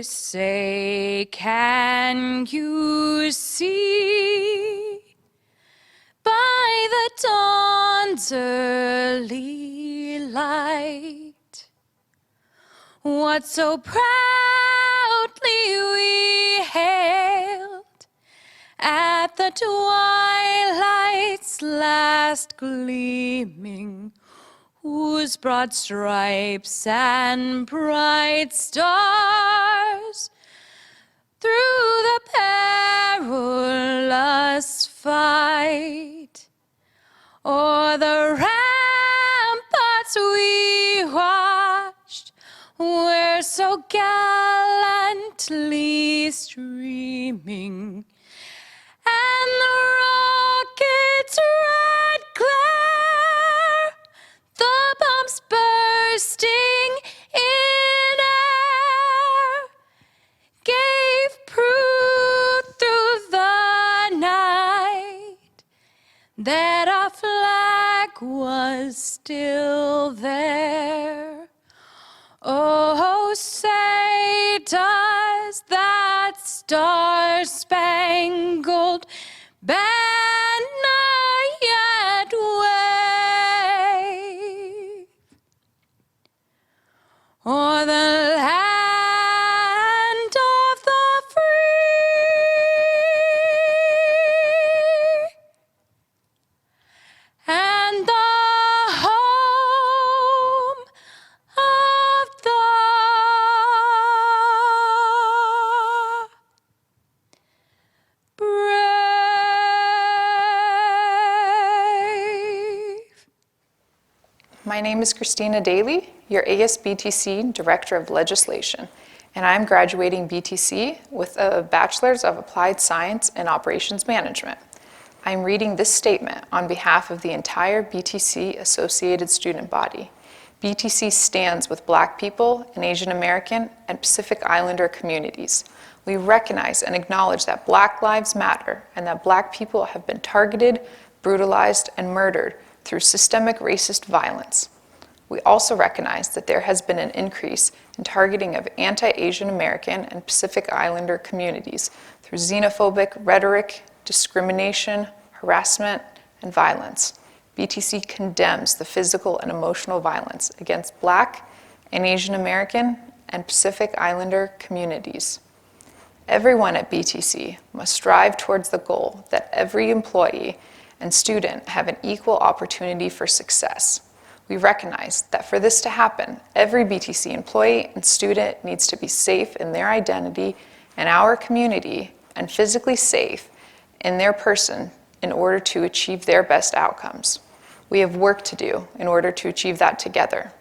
Say, can you see by the dawn's early light what so proudly we hailed at the twilight's last gleaming, whose broad stripes and bright stars through the perilous fight o'er the ramparts we watched were so gallantly streaming, and the rocket's red glare, the bombs bursting in air, gave proof through the night that our flag was still there. Oh, say does that star-spangled banner yet wave o'er the land of the free and the home of the brave? My name is Christina Daly, your ASBTC Director of Legislation, and I'm graduating BTC with a Bachelor's of Applied Science in Operations Management. I'm reading this statement on behalf of the entire BTC Associated Student Body. BTC stands with Black people and Asian American and Pacific Islander communities. We recognize and acknowledge that Black lives matter and that Black people have been targeted, brutalized, and murdered through systemic racist violence. We also recognize that there has been an increase in targeting of anti-Asian American and Pacific Islander communities through xenophobic rhetoric, discrimination, harassment, and violence. BTC condemns the physical and emotional violence against Black and Asian American and Pacific Islander communities. Everyone at BTC must strive towards the goal that every employee and student have an equal opportunity for success. We recognize that for this to happen, every BTC employee and student needs to be safe in their identity and our community and physically safe in their person in order to achieve their best outcomes. We have work to do in order to achieve that together.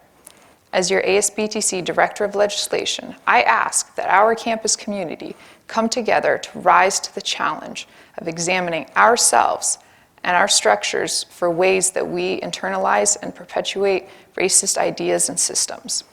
As your ASBTC Director of Legislation, I ask that our campus community come together to rise to the challenge of examining ourselves and our structures for ways that we internalize and perpetuate racist ideas and systems.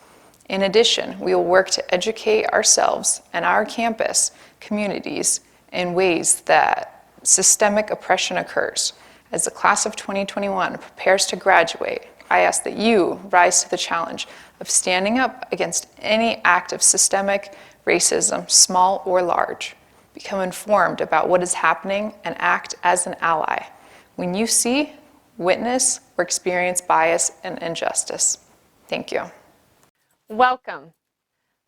In addition, we will work to educate ourselves and our campus communities in ways that systemic oppression occurs. As the class of 2021 prepares to graduate, I ask that you rise to the challenge of standing up against any act of systemic racism, small or large. Become informed about what is happening and act as an ally when you see, witness, or experience bias and injustice. Thank you. Welcome.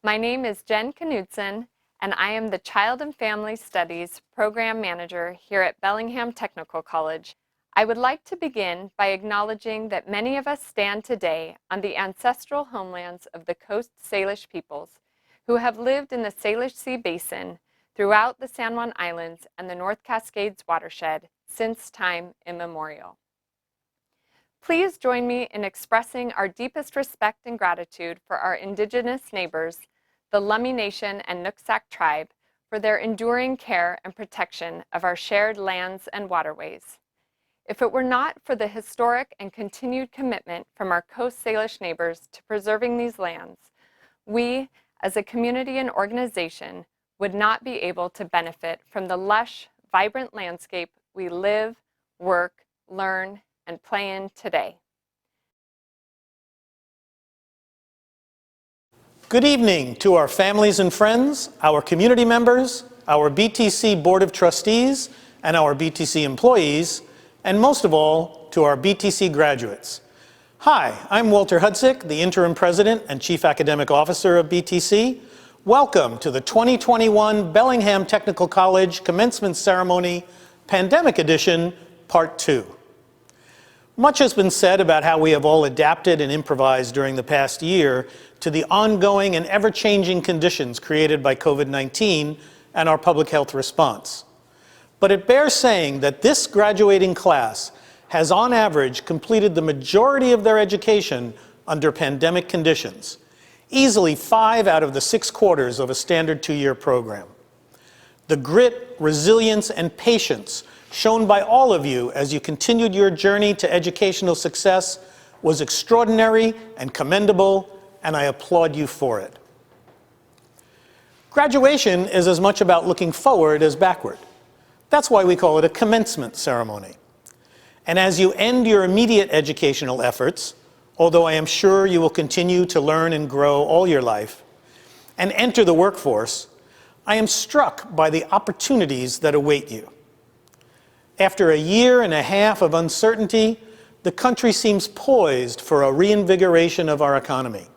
My name is Jen Knudsen, and I am the Child and Family Studies Program Manager here at Bellingham Technical College. I would like to begin by acknowledging that many of us stand today on the ancestral homelands of the Coast Salish peoples who have lived in the Salish Sea Basin throughout the San Juan Islands and the North Cascades watershed since time immemorial. Please join me in expressing our deepest respect and gratitude for our Indigenous neighbors, the Lummi Nation and Nooksack tribe, for their enduring care and protection of our shared lands and waterways. If it were not for the historic and continued commitment from our Coast Salish neighbors to preserving these lands, we, as a community and organization, would not be able to benefit from the lush, vibrant landscape we live, work, learn, and play in today. Good evening to our families and friends, our community members, our BTC Board of Trustees, and our BTC employees, and most of all, to our BTC graduates. Hi, I'm Walter Hudzik, the Interim President and Chief Academic Officer of BTC. Welcome to the 2021 Bellingham Technical College Commencement Ceremony, Pandemic Edition, Part 2. Much has been said about how we have all adapted and improvised during the past year to the ongoing and ever-changing conditions created by COVID-19 and our public health response. But it bears saying that this graduating class has on average completed the majority of their education under pandemic conditions, easily 5 out of the 6 quarters of a standard 2-year program. The grit, resilience, and patience shown by all of you as you continued your journey to educational success was extraordinary and commendable, and I applaud you for it. Graduation is as much about looking forward as backward. That's why we call it a commencement ceremony. And as you end your immediate educational efforts, although I am sure you will continue to learn and grow all your life, and enter the workforce, I am struck by the opportunities that await you. After a year and a half of uncertainty, the country seems poised for a reinvigoration of our economy.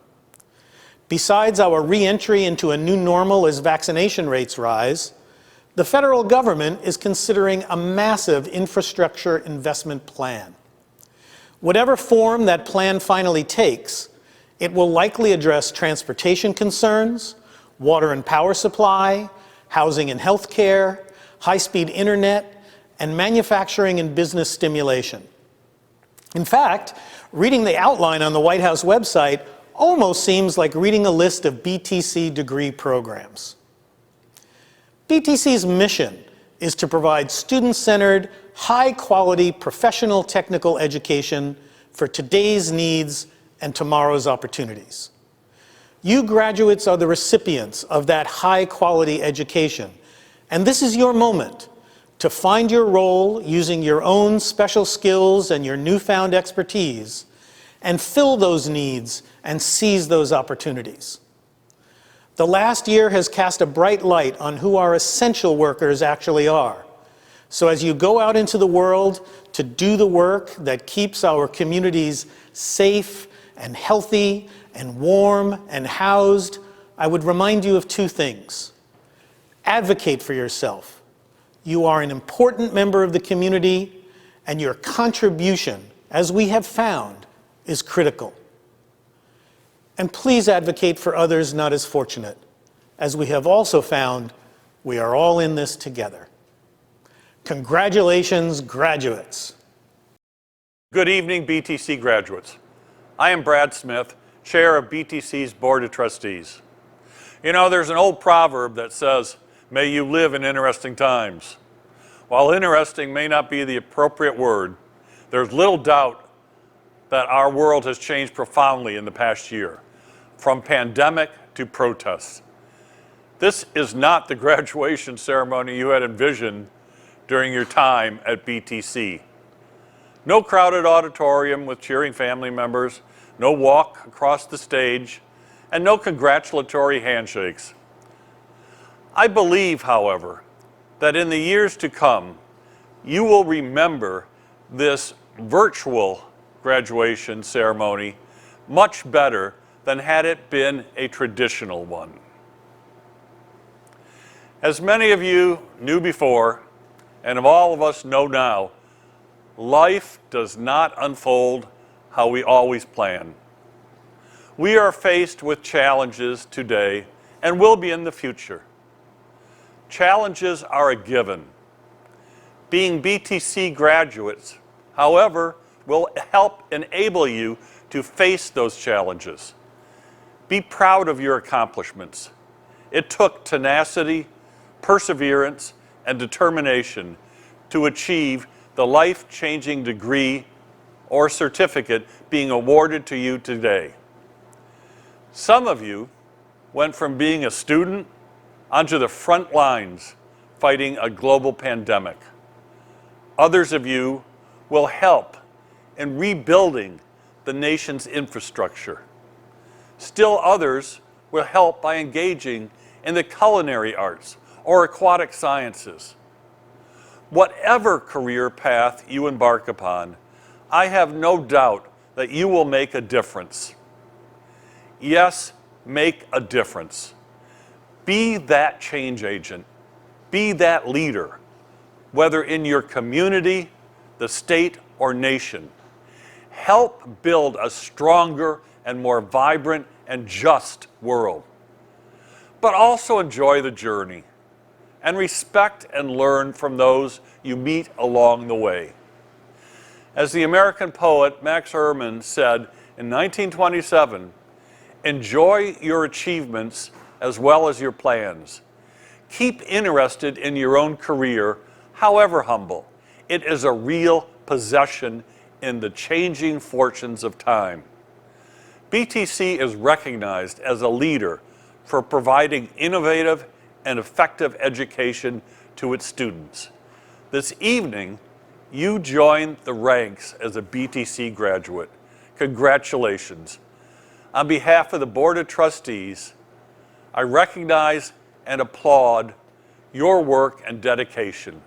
Besides our re-entry into a new normal as vaccination rates rise, the federal government is considering a massive infrastructure investment plan. Whatever form that plan finally takes, it will likely address transportation concerns, water and power supply, housing and health care, high-speed internet, and manufacturing and business stimulation. In fact, reading the outline on the White House website almost seems like reading a list of BTC degree programs. BTC's mission is to provide student-centered, high-quality professional technical education for today's needs and tomorrow's opportunities. You graduates are the recipients of that high-quality education, and this is your moment to find your role using your own special skills and your newfound expertise, and fill those needs and seize those opportunities. The last year has cast a bright light on who our essential workers actually are. So as you go out into the world to do the work that keeps our communities safe and healthy and warm and housed, I would remind you of 2 things. Advocate for yourself. You are an important member of the community, and your contribution, as we have found, is critical. And please advocate for others not as fortunate. As we have also found, we are all in this together. Congratulations, graduates. Good evening, BTC graduates. I am Brad Smith, Chair of BTC's Board of Trustees. You know, there's an old proverb that says, "May you live in interesting times." While interesting may not be the appropriate word, there's little doubt that our world has changed profoundly in the past year, from pandemic to protests. This is not the graduation ceremony you had envisioned during your time at BTC. No crowded auditorium with cheering family members, no walk across the stage, and no congratulatory handshakes. I believe, however, that in the years to come, you will remember this virtual graduation ceremony much better than had it been a traditional one. As many of you knew before, and all of us know now, life does not unfold how we always plan. We are faced with challenges today and will be in the future. Challenges are a given. Being BTC graduates, however, will help enable you to face those challenges. Be proud of your accomplishments. It took tenacity, perseverance, and determination to achieve the life-changing degree or certificate being awarded to you today. Some of you went from being a student onto the front lines fighting a global pandemic. Others of you will help in rebuilding the nation's infrastructure. Still others will help by engaging in the culinary arts or aquatic sciences. Whatever career path you embark upon, I have no doubt that you will make a difference. Yes, make a difference. Be that change agent. Be that leader, whether in your community, the state, or nation. Help build a stronger and more vibrant and just world. But also enjoy the journey and respect and learn from those you meet along the way. As the American poet Max Ehrmann said in 1927, enjoy your achievements as well as your plans. Keep interested in your own career, however humble. It is a real possession in the changing fortunes of time. BTC is recognized as a leader for providing innovative and effective education to its students. This evening, you joined the ranks as a BTC graduate. Congratulations. On behalf of the Board of Trustees, I recognize and applaud your work and dedication.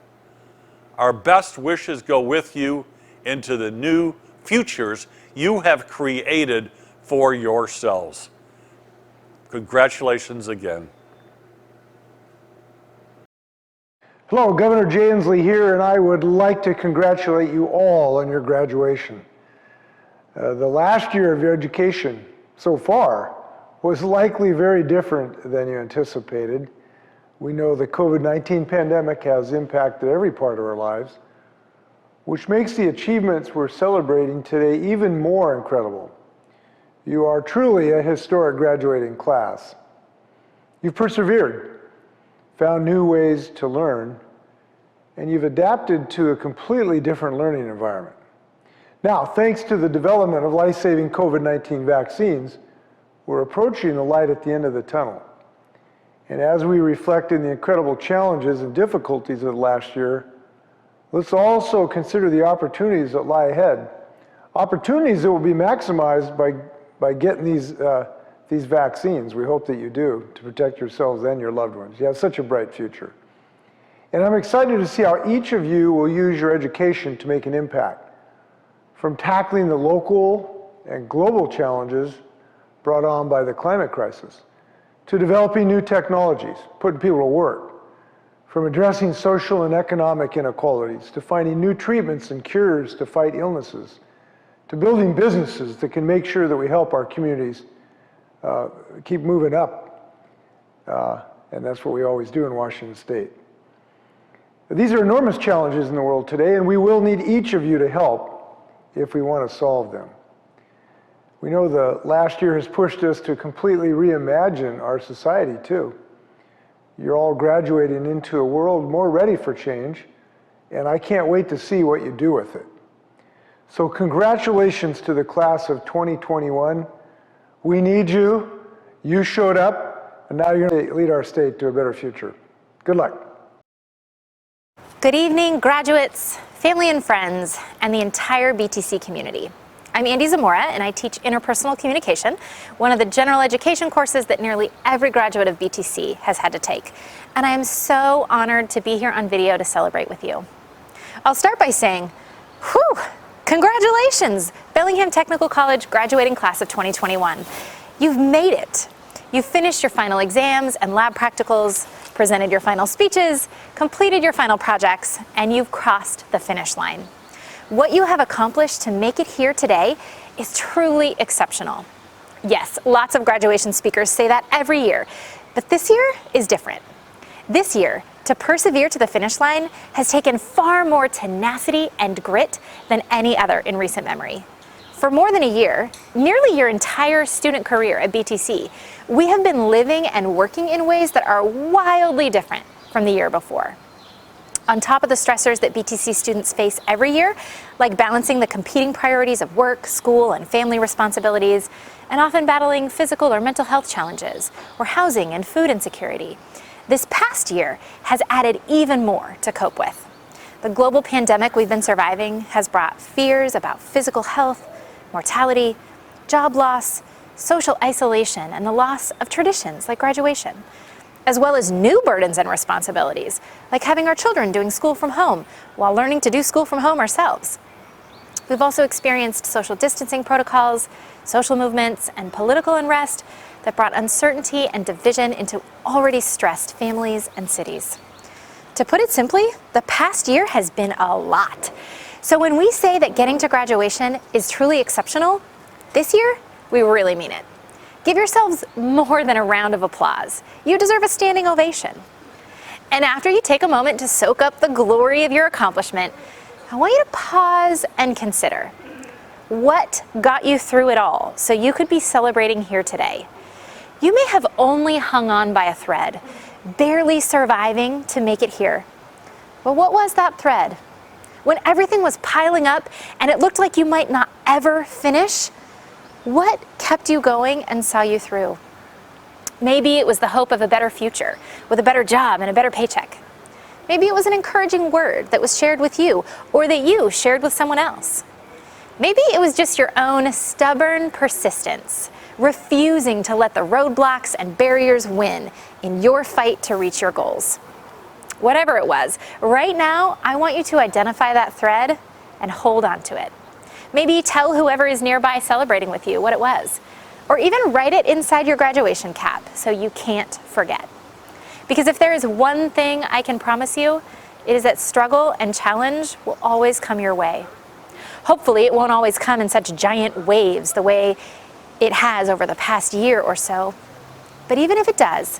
Our best wishes go with you into the new futures you have created for yourselves. Congratulations again. Hello, Governor Jay Inslee here, and I would like to congratulate you all on your graduation. The last year of your education so far was likely very different than you anticipated. We know the COVID-19 pandemic has impacted every part of our lives, which makes the achievements we're celebrating today even more incredible. You are truly a historic graduating class. You've persevered, found new ways to learn, and you've adapted to a completely different learning environment. Now, thanks to the development of life-saving COVID-19 vaccines, we're approaching the light at the end of the tunnel. And as we reflect on the incredible challenges and difficulties of the last year, let's also consider the opportunities that lie ahead. Opportunities that will be maximized by getting these vaccines. We hope that you do, to protect yourselves and your loved ones. You have such a bright future. And I'm excited to see how each of you will use your education to make an impact, from tackling the local and global challenges brought on by the climate crisis, to developing new technologies, putting people to work, from addressing social and economic inequalities, to finding new treatments and cures to fight illnesses, to building businesses that can make sure that we help our communities keep moving up. And that's what we always do in Washington State. These are enormous challenges in the world today, and we will need each of you to help if we want to solve them. We know the last year has pushed us to completely reimagine our society too. You're all graduating into a world more ready for change, and I can't wait to see what you do with it. So congratulations to the class of 2021. We need you. You showed up, and now you're going to lead our state to a better future. Good luck. Good evening, graduates, family and friends, and the entire BTC community. I'm Andy Zamora, and I teach interpersonal communication, one of the general education courses that nearly every graduate of BTC has had to take. And I am so honored to be here on video to celebrate with you. I'll start by saying, whew, congratulations, Bellingham Technical College graduating class of 2021. You've made it. You've finished your final exams and lab practicals, presented your final speeches, completed your final projects, and you've crossed the finish line. What you have accomplished to make it here today is truly exceptional. Yes, lots of graduation speakers say that every year, but this year is different. This year, to persevere to the finish line has taken far more tenacity and grit than any other in recent memory. For more than a year, nearly your entire student career at BTC, we have been living and working in ways that are wildly different from the year before. On top of the stressors that BTC students face every year, like balancing the competing priorities of work, school, and family responsibilities, and often battling physical or mental health challenges, or housing and food insecurity, this past year has added even more to cope with. The global pandemic we've been surviving has brought fears about physical health, mortality, job loss, social isolation, and the loss of traditions like graduation, as well as new burdens and responsibilities, like having our children doing school from home while learning to do school from home ourselves. We've also experienced social distancing protocols, social movements, and political unrest that brought uncertainty and division into already stressed families and cities. To put it simply, the past year has been a lot. So when we say that getting to graduation is truly exceptional, this year, we really mean it. Give yourselves more than a round of applause. You deserve a standing ovation. And after you take a moment to soak up the glory of your accomplishment, I want you to pause and consider what got you through it all so you could be celebrating here today. You may have only hung on by a thread, barely surviving to make it here. But what was that thread? When everything was piling up and it looked like you might not ever finish, what kept you going and saw you through? Maybe it was the hope of a better future, with a better job and a better paycheck. Maybe it was an encouraging word that was shared with you, or that you shared with someone else. Maybe it was just your own stubborn persistence, refusing to let the roadblocks and barriers win in your fight to reach your goals. Whatever it was, right now, I want you to identify that thread and hold on to it. Maybe tell whoever is nearby celebrating with you what it was, or even write it inside your graduation cap so you can't forget. Because if there is one thing I can promise you, it is that struggle and challenge will always come your way. Hopefully, it won't always come in such giant waves the way it has over the past year or so. But even if it does,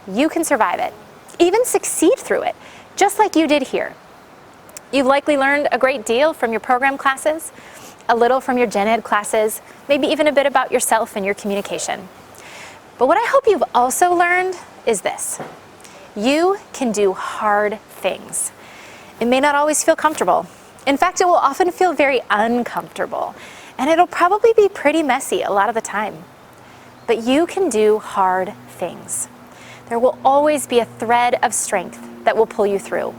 you can survive it, even succeed through it, just like you did here. You've likely learned a great deal from your program classes, a little from your gen ed classes, maybe even a bit about yourself and your communication. But what I hope you've also learned is this: you can do hard things. It may not always feel comfortable. In fact, it will often feel very uncomfortable, and it'll probably be pretty messy a lot of the time. But you can do hard things. There will always be a thread of strength that will pull you through.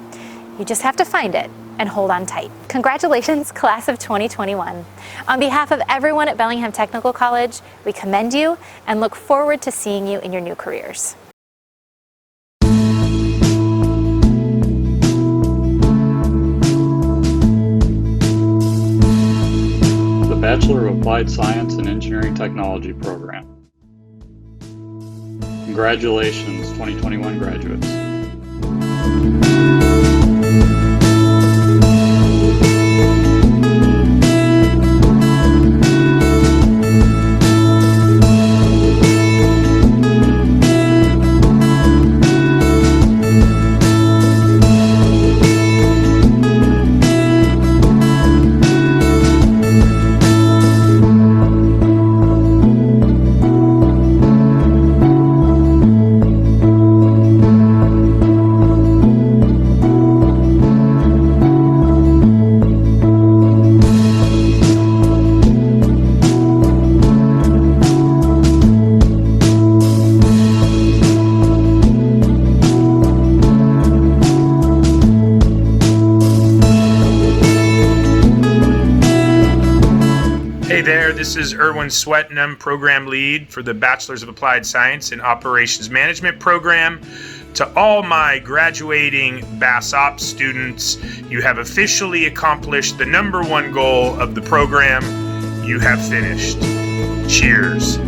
You just have to find it and hold on tight. Congratulations, class of 2021. On behalf of everyone at Bellingham Technical College, we commend you and look forward to seeing you in your new careers. The Bachelor of Applied Science and Engineering Technology program. Congratulations, 2021 graduates. Hey there, this is Erwin Swetnam, Program Lead for the Bachelor's of Applied Science and Operations Management program. To all my graduating BASOP students, you have officially accomplished the #1 goal of the program. You have finished. Cheers.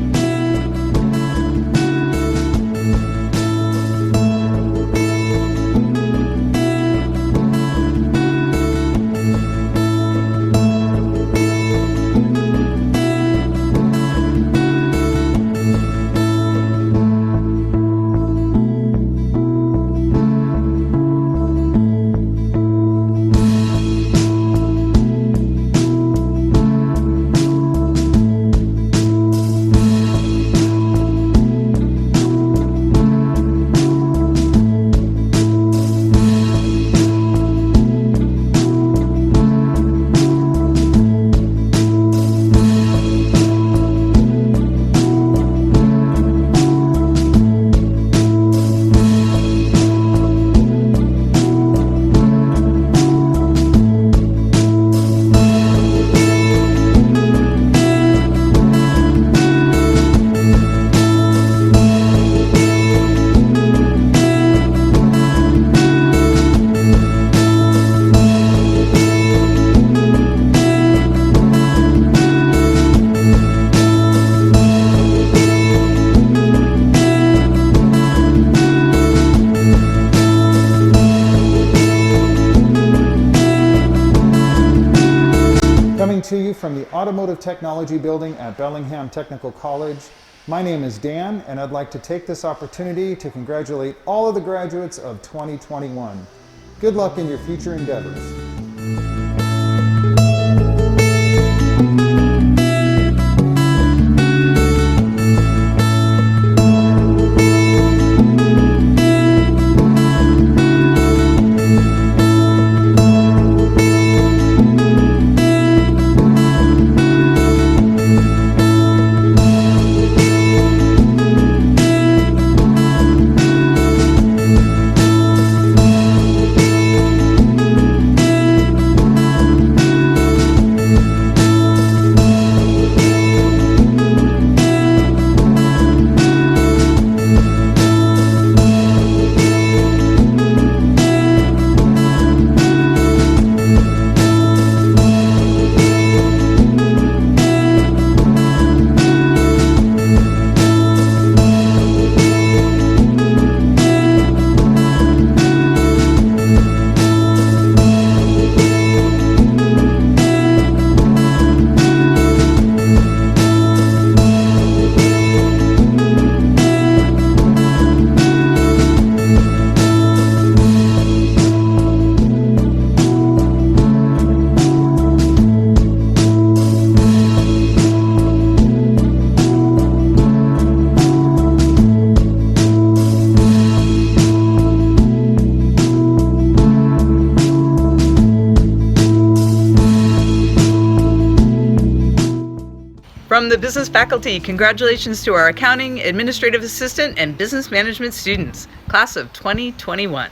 Automotive Technology Building at Bellingham Technical College. My name is Dan, and I'd like to take this opportunity to congratulate all of the graduates of 2021. Good luck in your future endeavors. From the business faculty, congratulations to our accounting, administrative assistant, and business management students, class of 2021.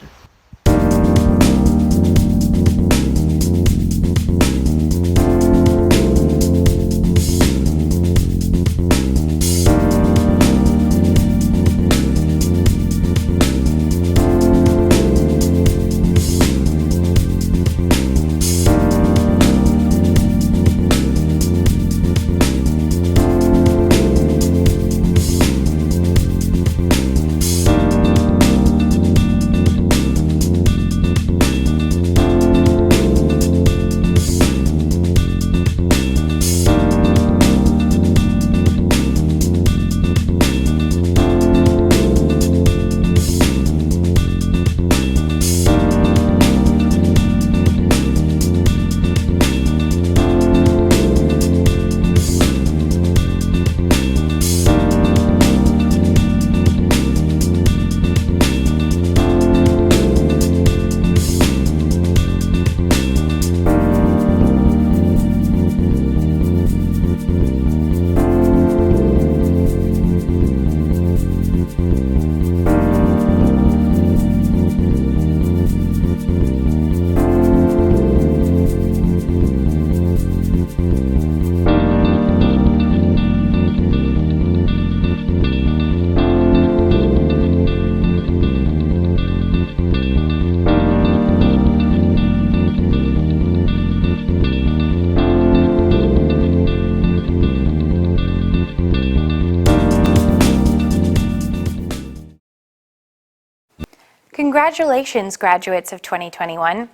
Congratulations, graduates of 2021.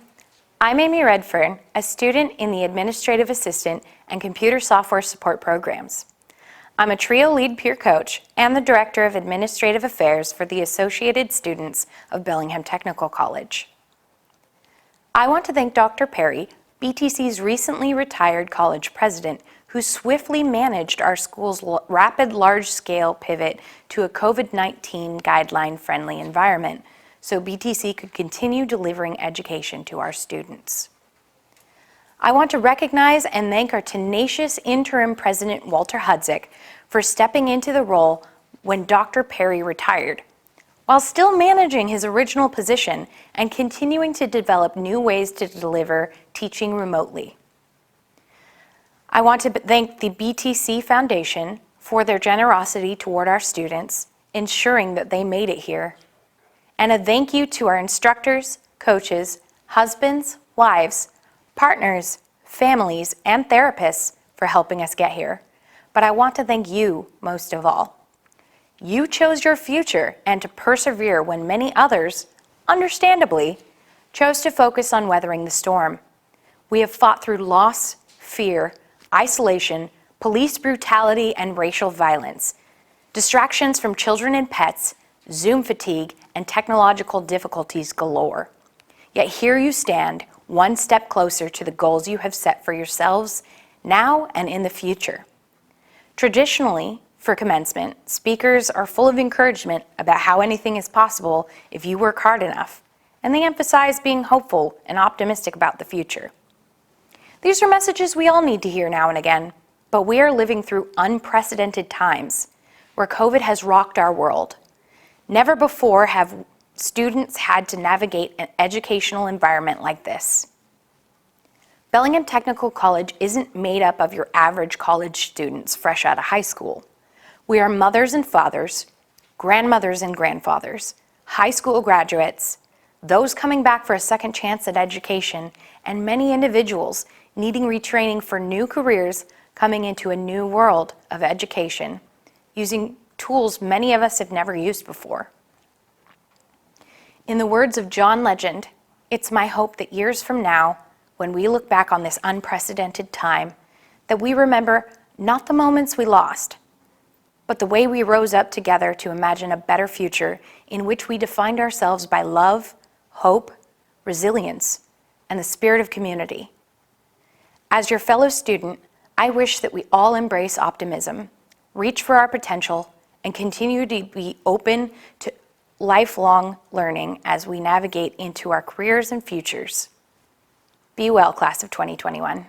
I'm Amy Redfern, a student in the Administrative Assistant and Computer Software Support programs. I'm a TRIO lead peer coach and the Director of Administrative Affairs for the Associated Students of Bellingham Technical College. I want to thank Dr. Perry, BTC's recently retired college president, who swiftly managed our school's rapid large-scale pivot to a COVID-19 guideline-friendly environment, so BTC could continue delivering education to our students. I want to recognize and thank our tenacious interim president, Walter Hudzik, for stepping into the role when Dr. Perry retired, while still managing his original position and continuing to develop new ways to deliver teaching remotely. I want to thank the BTC Foundation for their generosity toward our students, ensuring that they made it here. And a thank you to our instructors, coaches, husbands, wives, partners, families, and therapists for helping us get here. But I want to thank you most of all. You chose your future and to persevere when many others, understandably, chose to focus on weathering the storm. We have fought through loss, fear, isolation, police brutality and racial violence, distractions from children and pets, Zoom fatigue, and technological difficulties galore. Yet here you stand, one step closer to the goals you have set for yourselves now and in the future. Traditionally, for commencement, speakers are full of encouragement about how anything is possible if you work hard enough, and they emphasize being hopeful and optimistic about the future. These are messages we all need to hear now and again, but we are living through unprecedented times where COVID has rocked our world. Never before have students had to navigate an educational environment like this. Bellingham Technical College isn't made up of your average college students fresh out of high school. We are mothers and fathers, grandmothers and grandfathers, high school graduates, those coming back for a second chance at education, and many individuals needing retraining for new careers coming into a new world of education, using tools many of us have never used before. In the words of John Legend, it's my hope that years from now, when we look back on this unprecedented time, that we remember not the moments we lost, but the way we rose up together to imagine a better future in which we defined ourselves by love, hope, resilience, and the spirit of community. As your fellow student, I wish that we all embrace optimism, reach for our potential, and continue to be open to lifelong learning as we navigate into our careers and futures. Be well, class of 2021.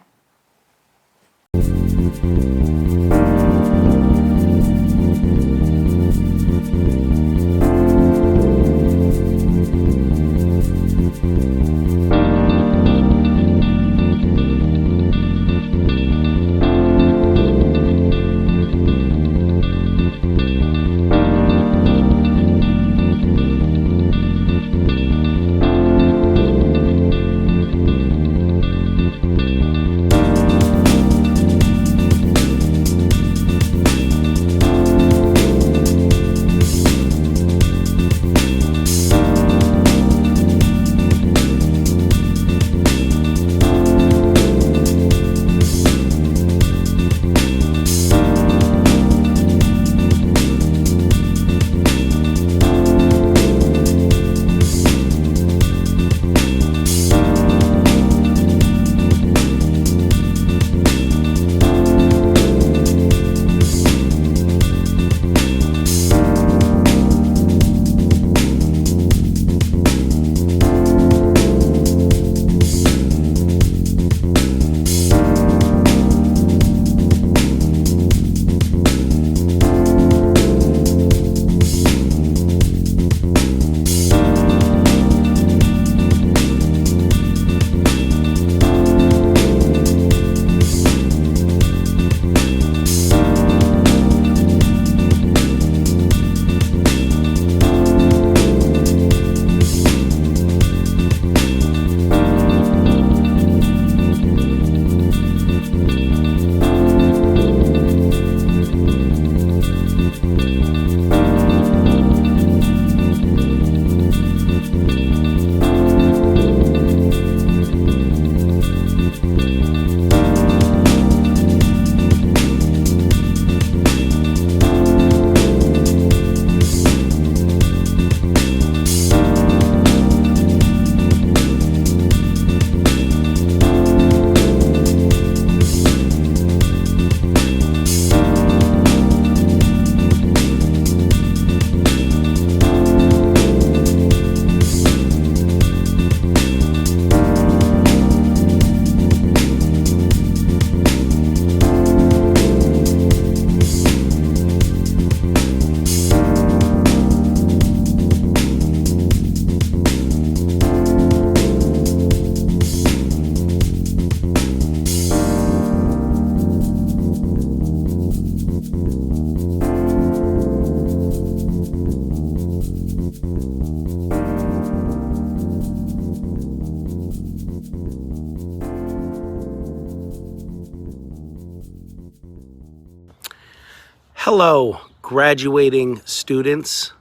Hello, graduating students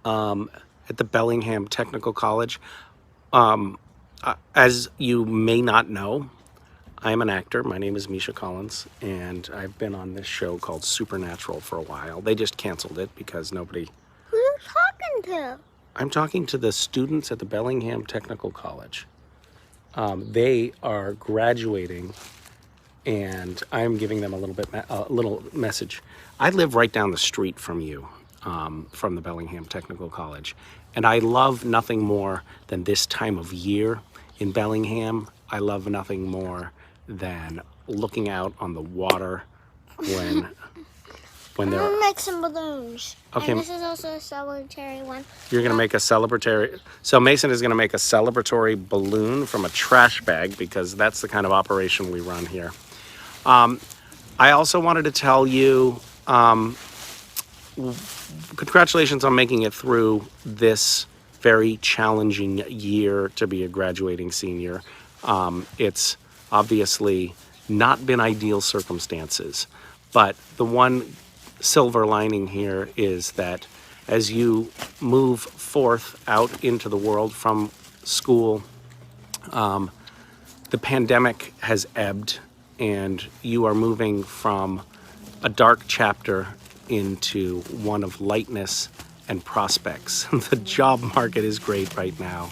at the Bellingham Technical College. As you may not know, I'm an actor. My name is Misha Collins, and I've been on this show called Supernatural for a while. They just canceled it because nobody... Who are you talking to? I'm talking to the students at the Bellingham Technical College. They are graduating, and I'm giving them a little message. I live right down the street from you, from the Bellingham Technical College, and I love nothing more than this time of year in Bellingham. I love nothing more than looking out on the water when I'm they're... gonna make some balloons. Okay. And this is also a celebratory one. You're going to make a celebratory... So Mason is going to make a celebratory balloon from a trash bag, because that's the kind of operation we run here. I also wanted to tell you, congratulations on making it through this very challenging year to be a graduating senior. It's obviously not been ideal circumstances, but the one silver lining here is that as you move forth out into the world from school, the pandemic has ebbed, and you are moving from a dark chapter into one of lightness and prospects. The job market is great right now,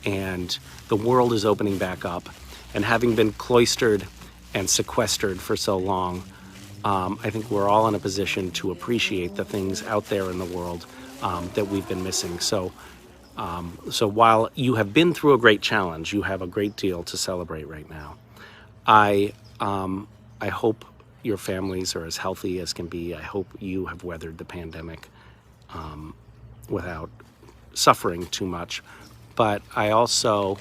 and the world is opening back up. And having been cloistered and sequestered for so long, I think we're all in a position to appreciate the things out there in the world that we've been missing. So while you have been through a great challenge, you have a great deal to celebrate right now. I hope your families are as healthy as can be. I hope you have weathered the pandemic without suffering too much. But I also,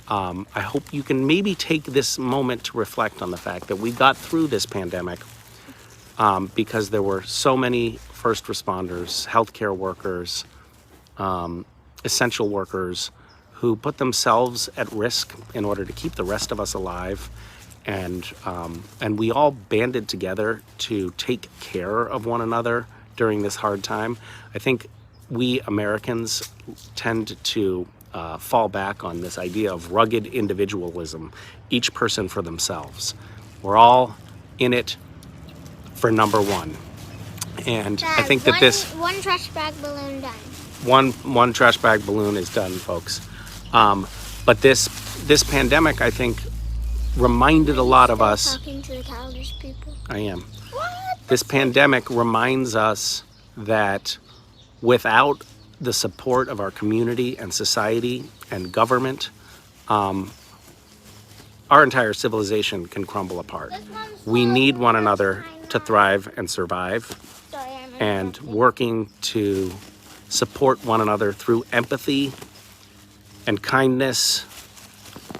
I hope you can maybe take this moment to reflect on the fact that we got through this pandemic because there were so many first responders, healthcare workers, essential workers who put themselves at risk in order to keep the rest of us alive. And we all banded together to take care of one another during this hard time. I think we Americans tend to fall back on this idea of rugged individualism, each person for themselves. We're all in it for number one. And Dad, I think that one trash bag balloon done. One trash bag balloon is done, folks. But this pandemic, I think, reminded a lot of us. Talking to the college people. I am. What? This pandemic reminds us that without the support of our community and society and government, our entire civilization can crumble apart. We need one another to thrive and survive, and working to support one another through empathy and kindness.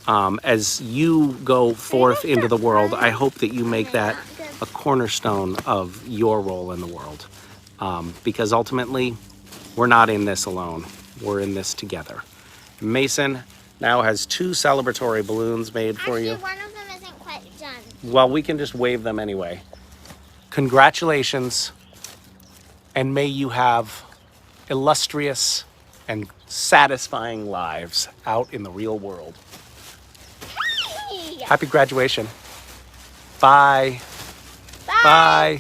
As you go forth into the world, I hope that you make that a cornerstone of your role in the world. Because ultimately, we're not in this alone. We're in this together. Mason now has 2 celebratory balloons made for you. One of them isn't quite done. Well, we can just wave them anyway. Congratulations, and may you have illustrious and satisfying lives out in the real world. Happy graduation. Bye. Bye.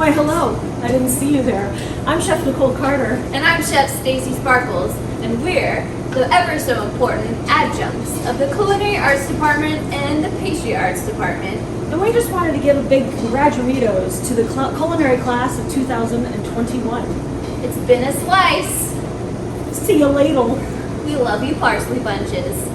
Why, hello. I didn't see you there. I'm Chef Nicole Carter. And I'm Chef Stacy Sparkles, and we're the ever so important adjuncts of the Culinary Arts Department and the Pastry Arts Department. And we just wanted to give a big congratulations to the culinary class of 2021. It's been a slice. See you later. We love you, parsley bunches.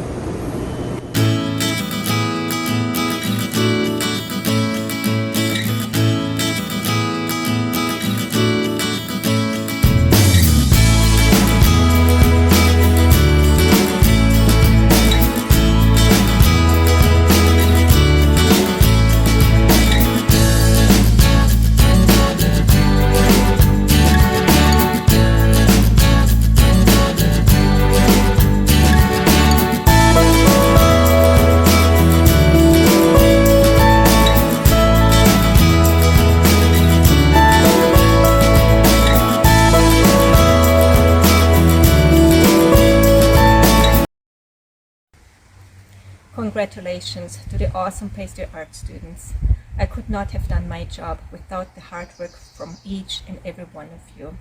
Congratulations to the awesome pastry art students. I could not have done my job without the hard work from each and every one of you.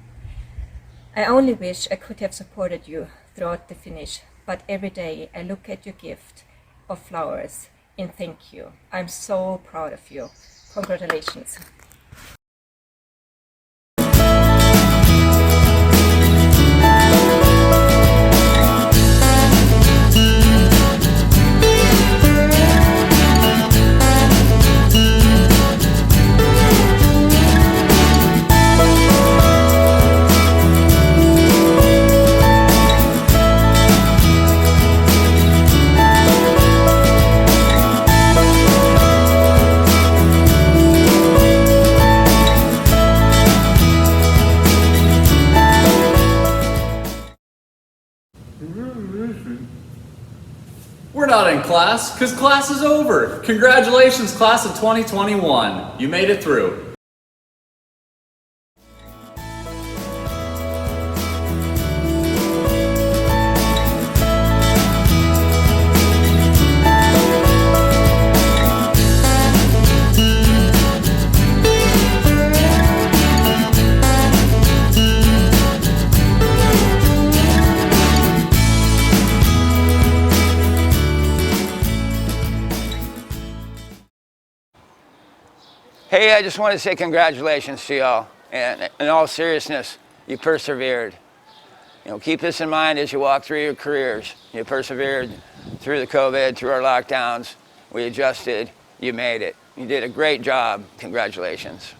I only wish I could have supported you throughout the finish, but every day I look at your gift of flowers and thank you. I'm so proud of you. Congratulations. We're not in class, because class is over. Congratulations, class of 2021. You made it through. Hey, I just want to say congratulations to y'all. And in all seriousness, you persevered. You know, keep this in mind as you walk through your careers. You persevered through the COVID, through our lockdowns. We adjusted. You made it. You did a great job. Congratulations.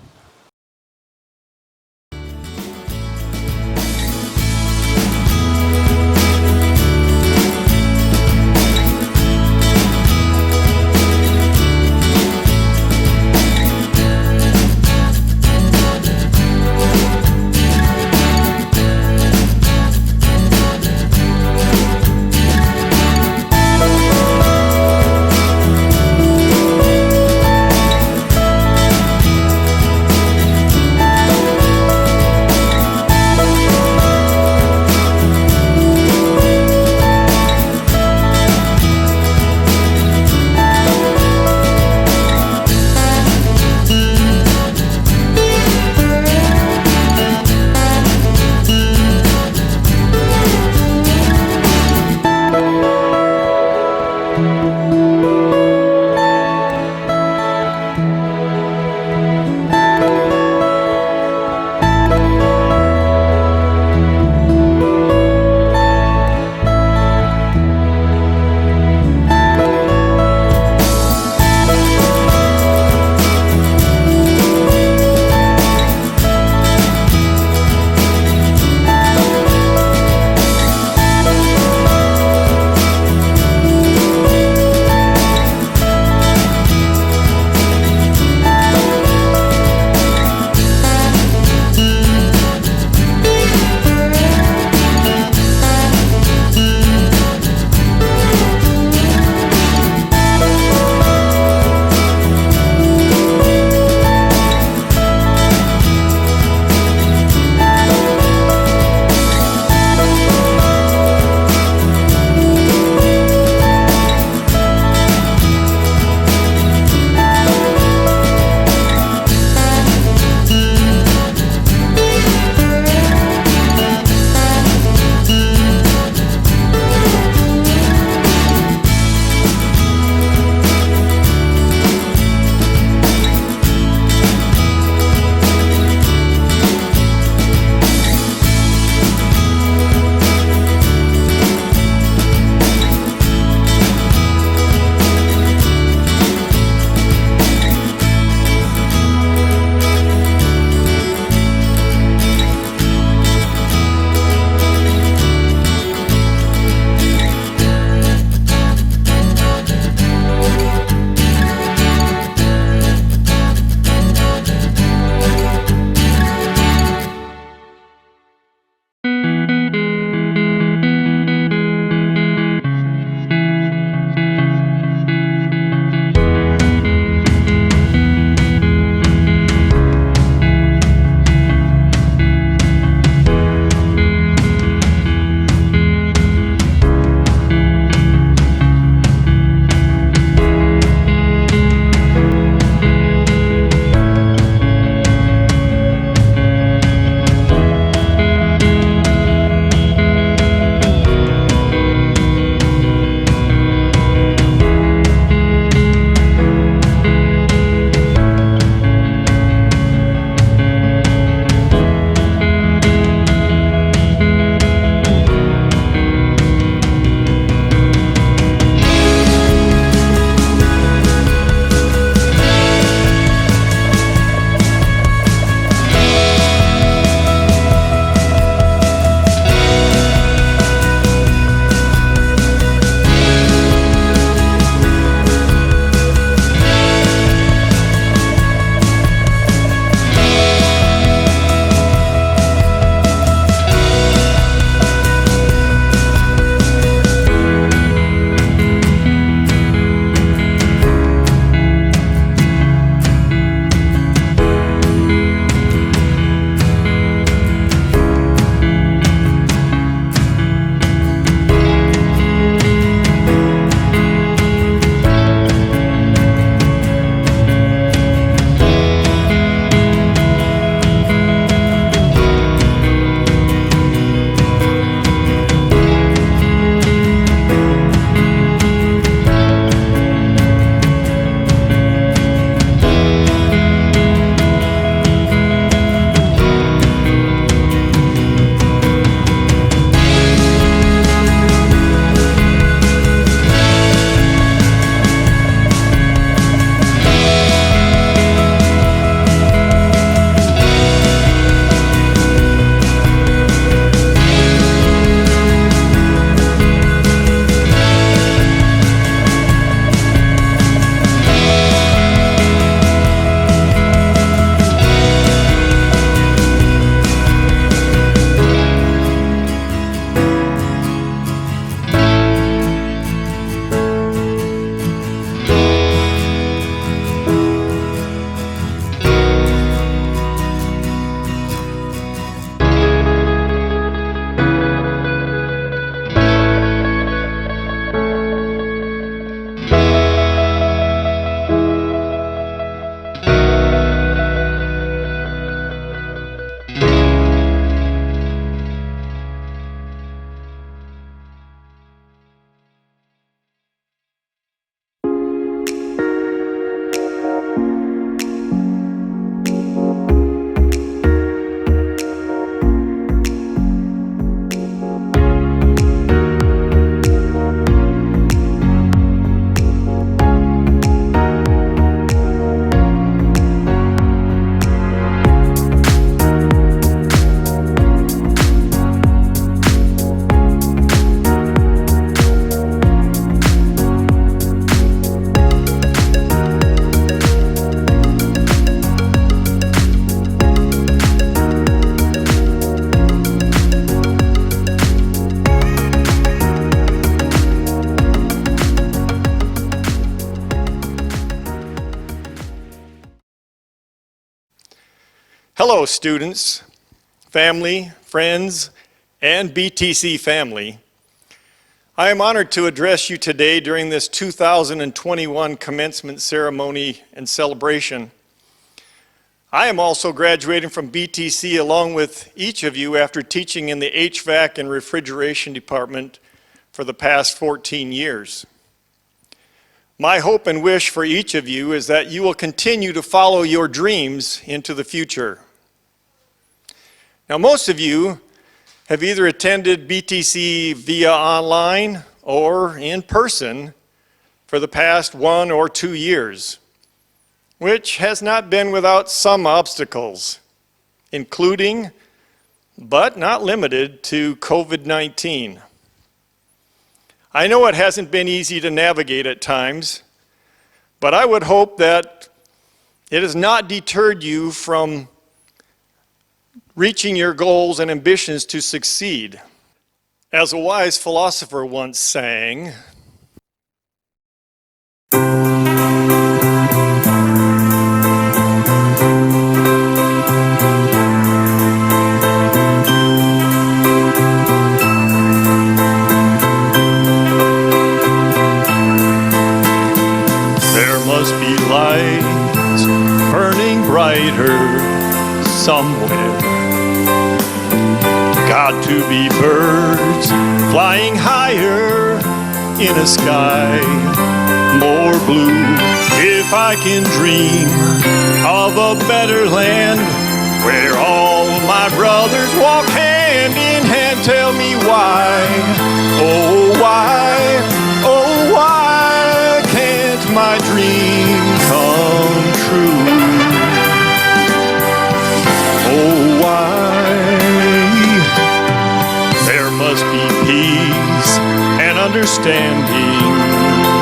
Hello, students, family, friends, and BTC family. I am honored to address you today during this 2021 commencement ceremony and celebration. I am also graduating from BTC along with each of you after teaching in the HVAC and refrigeration department for the past 14 years. My hope and wish for each of you is that you will continue to follow your dreams into the future. Now, most of you have either attended BTC via online or in person for the past 1 or 2 years, which has not been without some obstacles, including, but not limited to, COVID-19. I know it hasn't been easy to navigate at times, but I would hope that it has not deterred you from reaching your goals and ambitions to succeed. As a wise philosopher once sang, there must be lights burning brighter somewhere. Got to be birds flying higher in a sky more blue. If I can dream of a better land where all my brothers walk hand in hand, tell me why, oh why can't my dream come true? Oh, why? There must be peace and understanding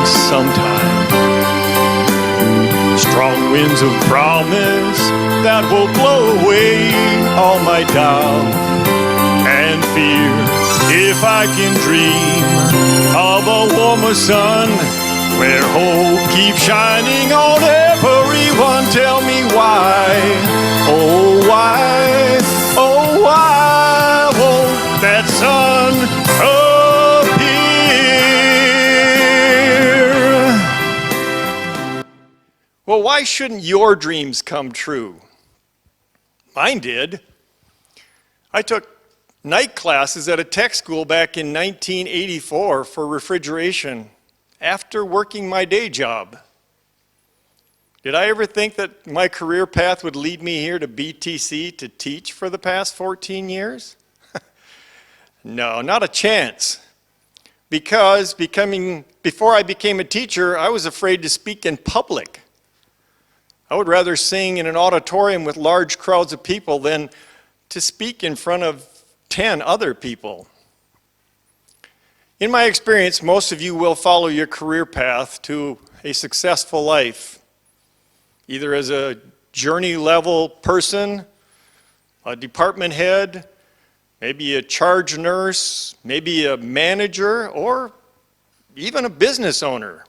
sometime. Strong winds of promise that will blow away all my doubt and fear. If I can dream of a warmer sun where hope keeps shining on everyone, tell me why, oh why won't that sun appear? Well, why shouldn't your dreams come true? Mine did. I took night classes at a tech school back in 1984 for refrigeration after working my day job. Did I ever think that my career path would lead me here to BTC to teach for the past 14 years? No, not a chance. Because before I became a teacher, I was afraid to speak in public. I would rather sing in an auditorium with large crowds of people than to speak in front of 10 other people. In my experience, most of you will follow your career path to a successful life, either as a journey level person, a department head, maybe a charge nurse, maybe a manager, or even a business owner.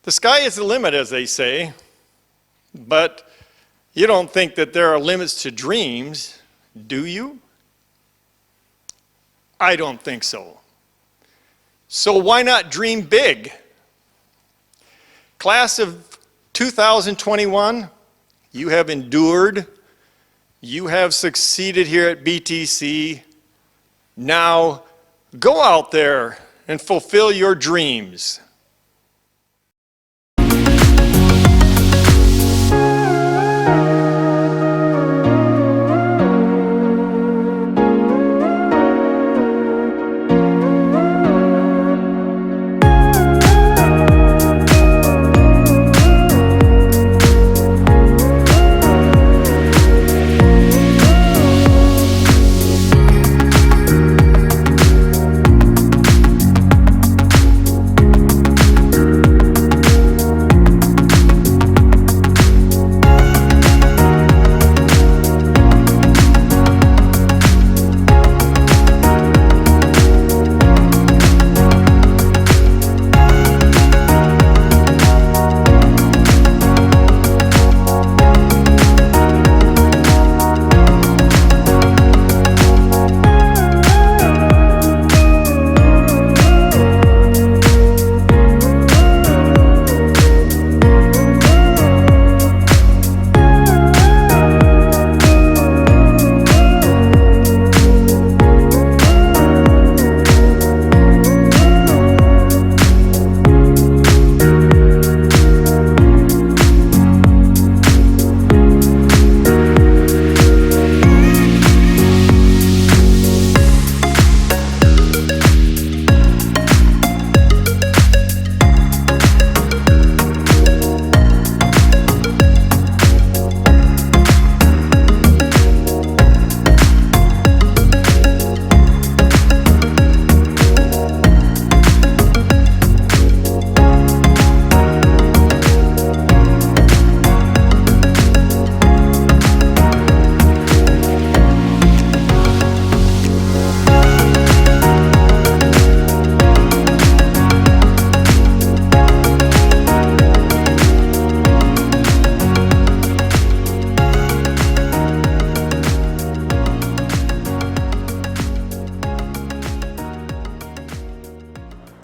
The sky is the limit, as they say, but you don't think that there are limits to dreams, do you? I don't think so. So why not dream big? Class of 2021, you have endured, you have succeeded here at BTC. Now go out there and fulfill your dreams.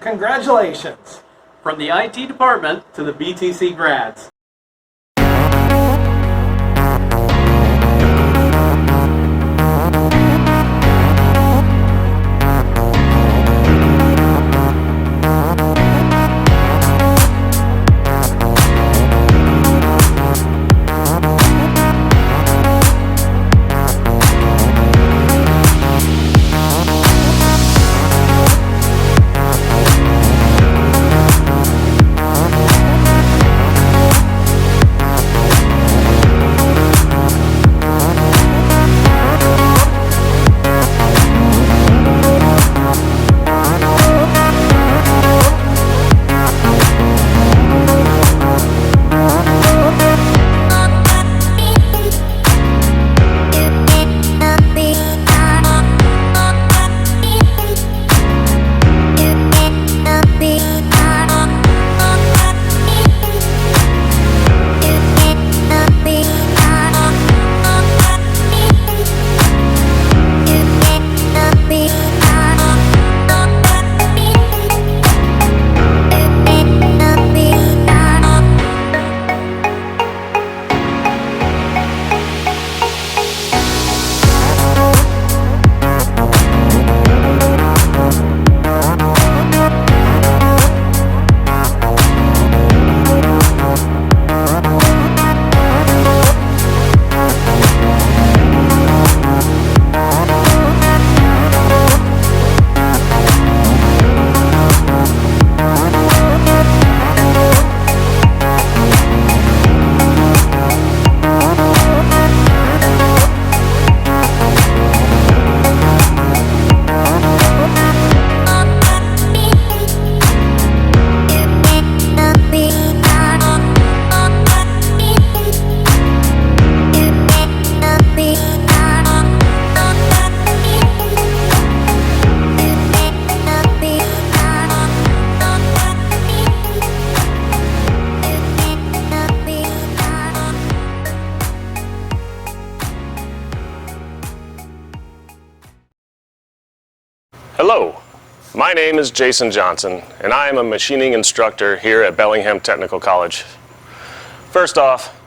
Congratulations from the IT department to the BTC grads. Hello, my name is Jason Johnson, and I am a machining instructor here at Bellingham Technical College. First off,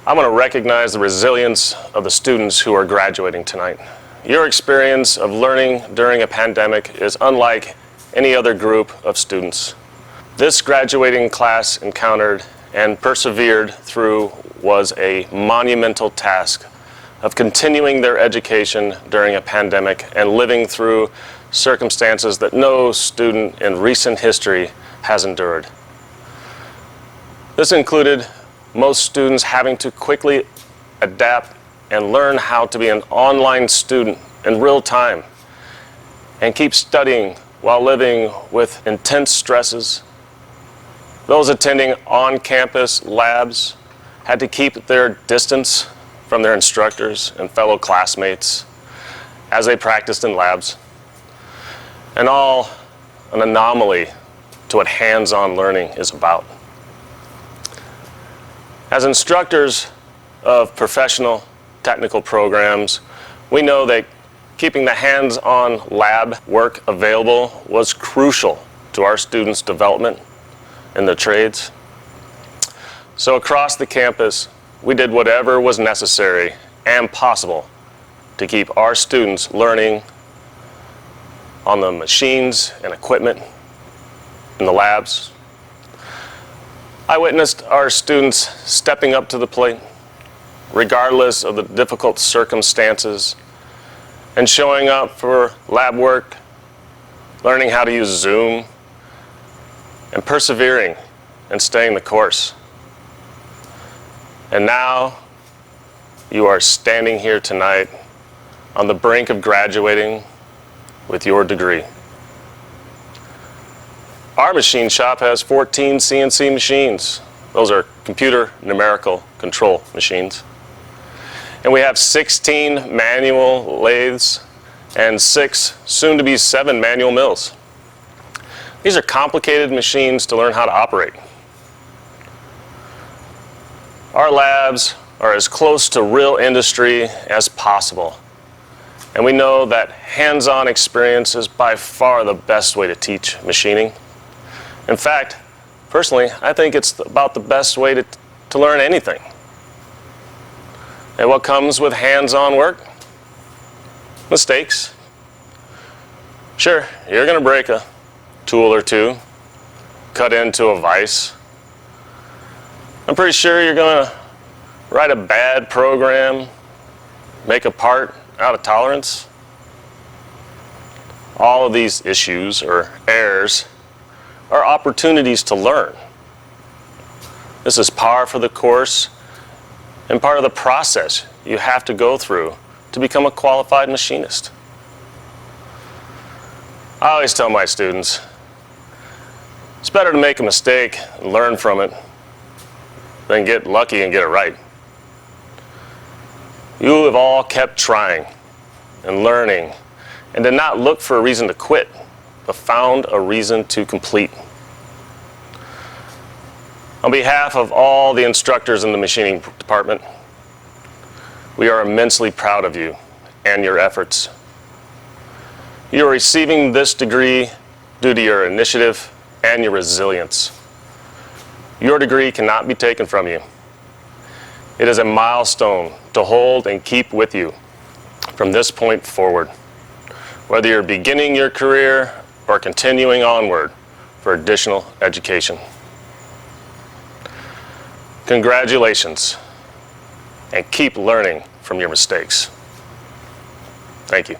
I want to recognize the resilience of the students who are graduating tonight. Your experience of learning during a pandemic is unlike any other group of students. This graduating class encountered and persevered through was a monumental task of continuing their education during a pandemic and living through circumstances that no student in recent history has endured. This included most students having to quickly adapt and learn how to be an online student in real time and keep studying while living with intense stresses. Those attending on-campus labs had to keep their distance from their instructors and fellow classmates as they practiced in labs, and all an anomaly to what hands-on learning is about. As instructors of professional technical programs, we know that keeping the hands-on lab work available was crucial to our students' development in the trades. So across the campus, we did whatever was necessary and possible to keep our students learning on the machines and equipment in the labs. I witnessed our students stepping up to the plate, regardless of the difficult circumstances, and showing up for lab work, learning how to use Zoom, and persevering and staying the course. And now you are standing here tonight on the brink of graduating with your degree. Our machine shop has 14 CNC machines. Those are computer numerical control machines. And we have 16 manual lathes and 6, soon to be 7 manual mills. These are complicated machines to learn how to operate. Our labs are as close to real industry as possible. And we know that hands-on experience is by far the best way to teach machining. In fact, personally, I think it's about the best way to learn anything. And what comes with hands-on work? Mistakes. Sure, you're going to break a tool or two, cut into a vise. I'm pretty sure you're going to write a bad program, make a part out of tolerance. All of these issues or errors are opportunities to learn. This is par for the course and part of the process you have to go through to become a qualified machinist. I always tell my students, it's better to make a mistake and learn from it than get lucky and get it right. You have all kept trying and learning and did not look for a reason to quit, but found a reason to complete. On behalf of all the instructors in the machining department, we are immensely proud of you and your efforts. You are receiving this degree due to your initiative and your resilience. Your degree cannot be taken from you. It is a milestone to hold and keep with you from this point forward, whether you're beginning your career or continuing onward for additional education. Congratulations, and keep learning from your mistakes. Thank you.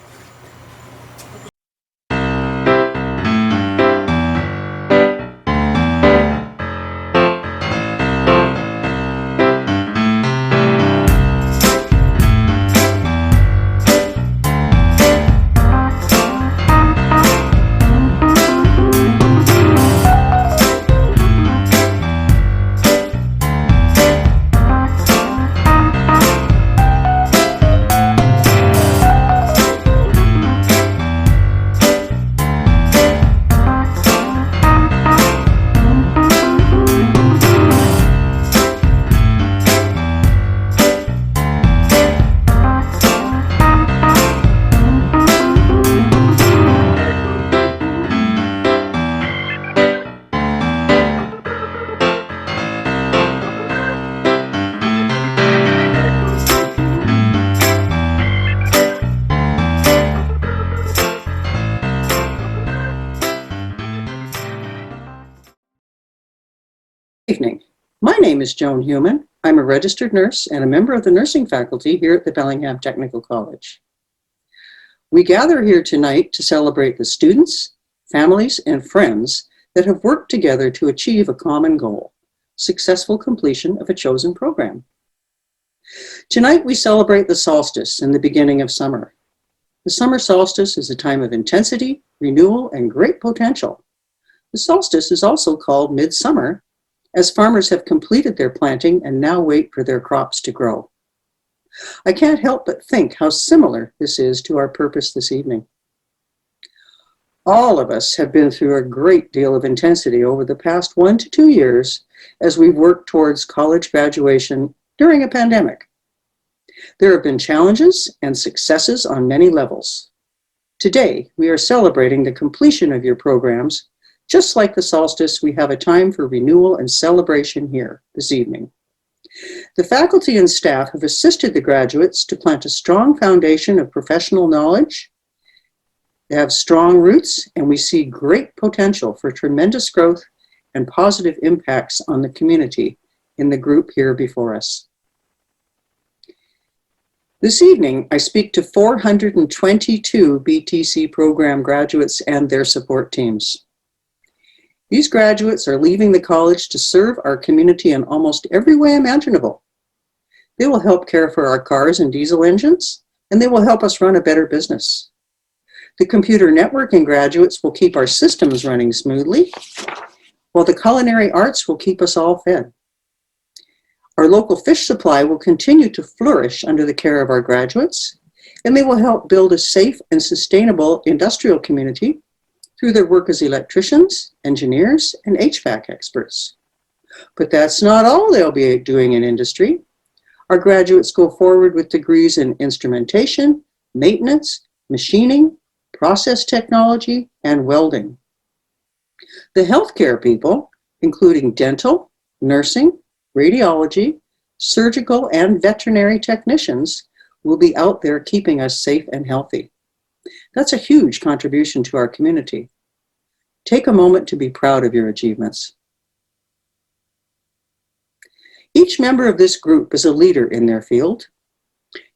Evening. My name is Joan Heumann. I'm a registered nurse and a member of the nursing faculty here at the Bellingham Technical College. We gather here tonight to celebrate the students, families, and friends that have worked together to achieve a common goal, successful completion of a chosen program. Tonight we celebrate the solstice and the beginning of summer. The summer solstice is a time of intensity, renewal, and great potential. The solstice is also called midsummer, as farmers have completed their planting and now wait for their crops to grow. I can't help but think how similar this is to our purpose this evening. All of us have been through a great deal of intensity over the past 1 to 2 years as we've worked towards college graduation during a pandemic. There have been challenges and successes on many levels. Today, we are celebrating the completion of your programs. Just like the solstice, we have a time for renewal and celebration here this evening. The faculty and staff have assisted the graduates to plant a strong foundation of professional knowledge. They have strong roots, and we see great potential for tremendous growth and positive impacts on the community in the group here before us. This evening, I speak to 422 BTC program graduates and their support teams. These graduates are leaving the college to serve our community in almost every way imaginable. They will help care for our cars and diesel engines, and they will help us run a better business. The computer networking graduates will keep our systems running smoothly, while the culinary arts will keep us all fed. Our local fish supply will continue to flourish under the care of our graduates, and they will help build a safe and sustainable industrial community through their work as electricians, engineers, and HVAC experts. But that's not all they'll be doing in industry. Our graduates go forward with degrees in instrumentation, maintenance, machining, process technology, and welding. The healthcare people, including dental, nursing, radiology, surgical, and veterinary technicians, will be out there keeping us safe and healthy. That's a huge contribution to our community. Take a moment to be proud of your achievements. Each member of this group is a leader in their field.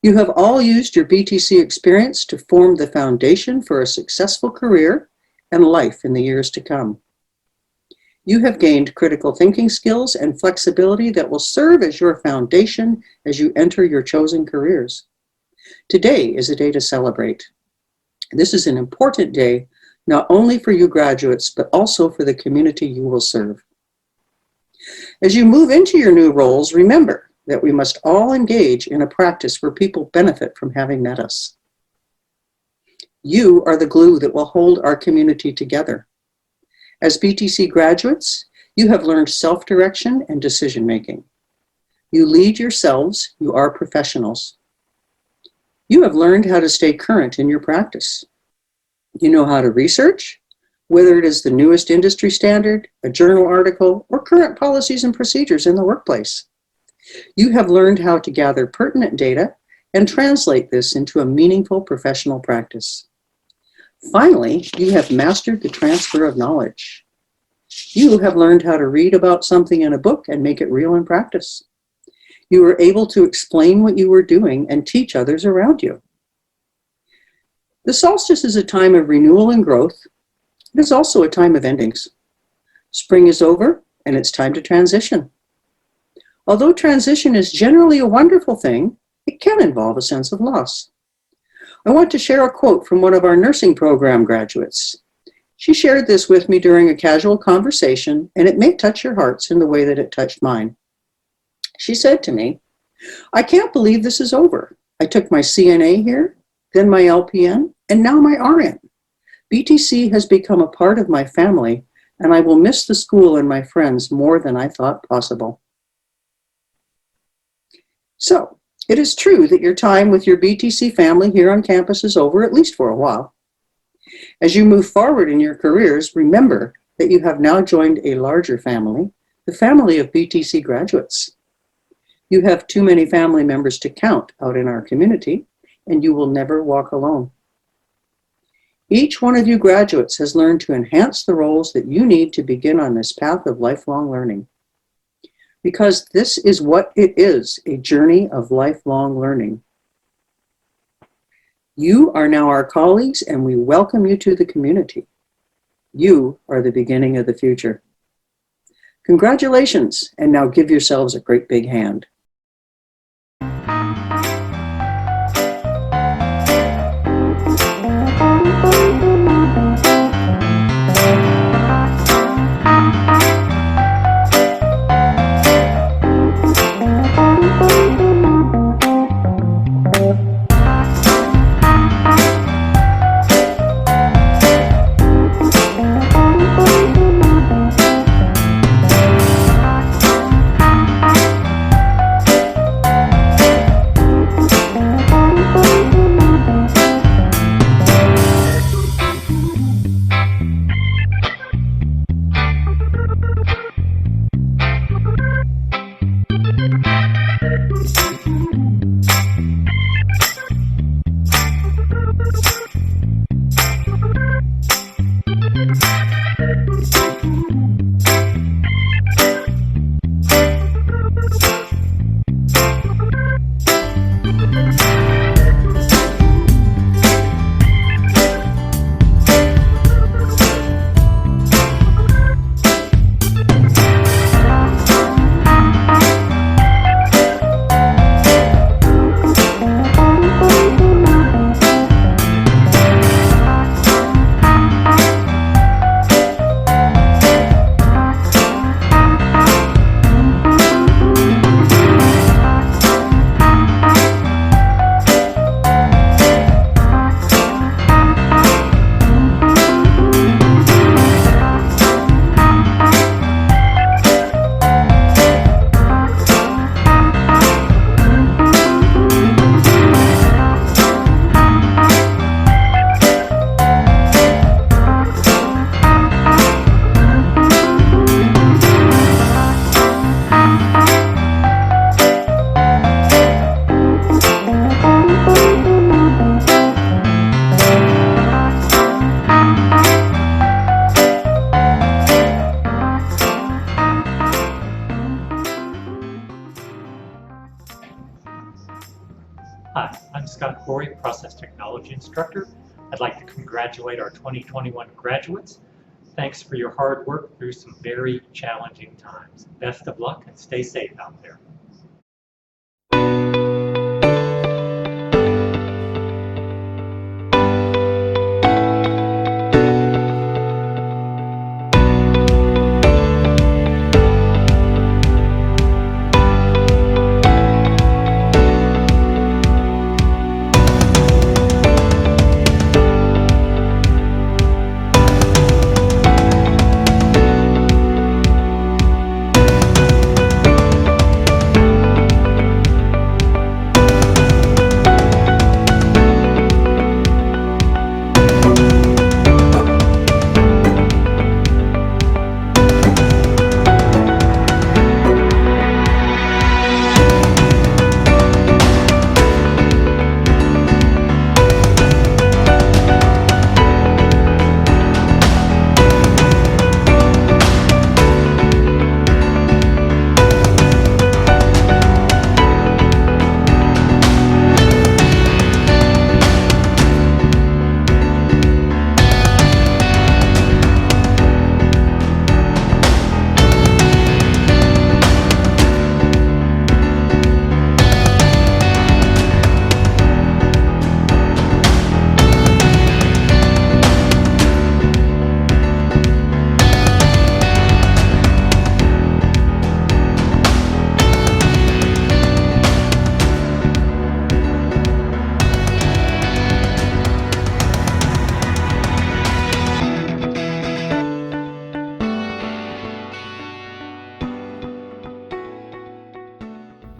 You have all used your BTC experience to form the foundation for a successful career and life in the years to come. You have gained critical thinking skills and flexibility that will serve as your foundation as you enter your chosen careers. Today is a day to celebrate. This is an important day, not only for you graduates, but also for the community you will serve. As you move into your new roles, remember that we must all engage in a practice where people benefit from having met us. You are the glue that will hold our community together. As BTC graduates, you have learned self-direction and decision-making. You lead yourselves, you are professionals. You have learned how to stay current in your practice. You know how to research, whether it is the newest industry standard, a journal article, or current policies and procedures in the workplace. You have learned how to gather pertinent data and translate this into a meaningful professional practice. Finally, you have mastered the transfer of knowledge. You have learned how to read about something in a book and make it real in practice. You were able to explain what you were doing and teach others around you. The solstice is a time of renewal and growth. It is also a time of endings. Spring is over and it's time to transition. Although transition is generally a wonderful thing, it can involve a sense of loss. I want to share a quote from one of our nursing program graduates. She shared this with me during a casual conversation, and it may touch your hearts in the way that it touched mine. She said to me, "I can't believe this is over. I took my CNA here, then my LPN, and now my RN. BTC has become a part of my family, and I will miss the school and my friends more than I thought possible." So, it is true that your time with your BTC family here on campus is over, at least for a while. As you move forward in your careers, remember that you have now joined a larger family, the family of BTC graduates. You have too many family members to count out in our community, and you will never walk alone. Each one of you graduates has learned to enhance the roles that you need to begin on this path of lifelong learning. Because this is what it is, a journey of lifelong learning. You are now our colleagues, and we welcome you to the community. You are the beginning of the future. Congratulations, and now give yourselves a great big hand. Corey, process technology instructor. I'd like to congratulate our 2021 graduates. Thanks for your hard work through some very challenging times. Best of luck and stay safe out there.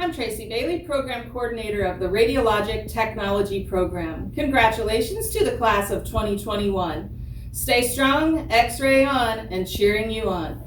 I'm Tracy Bailey, Program Coordinator of the Radiologic Technology Program. Congratulations to the class of 2021. Stay strong, X-ray on, and cheering you on.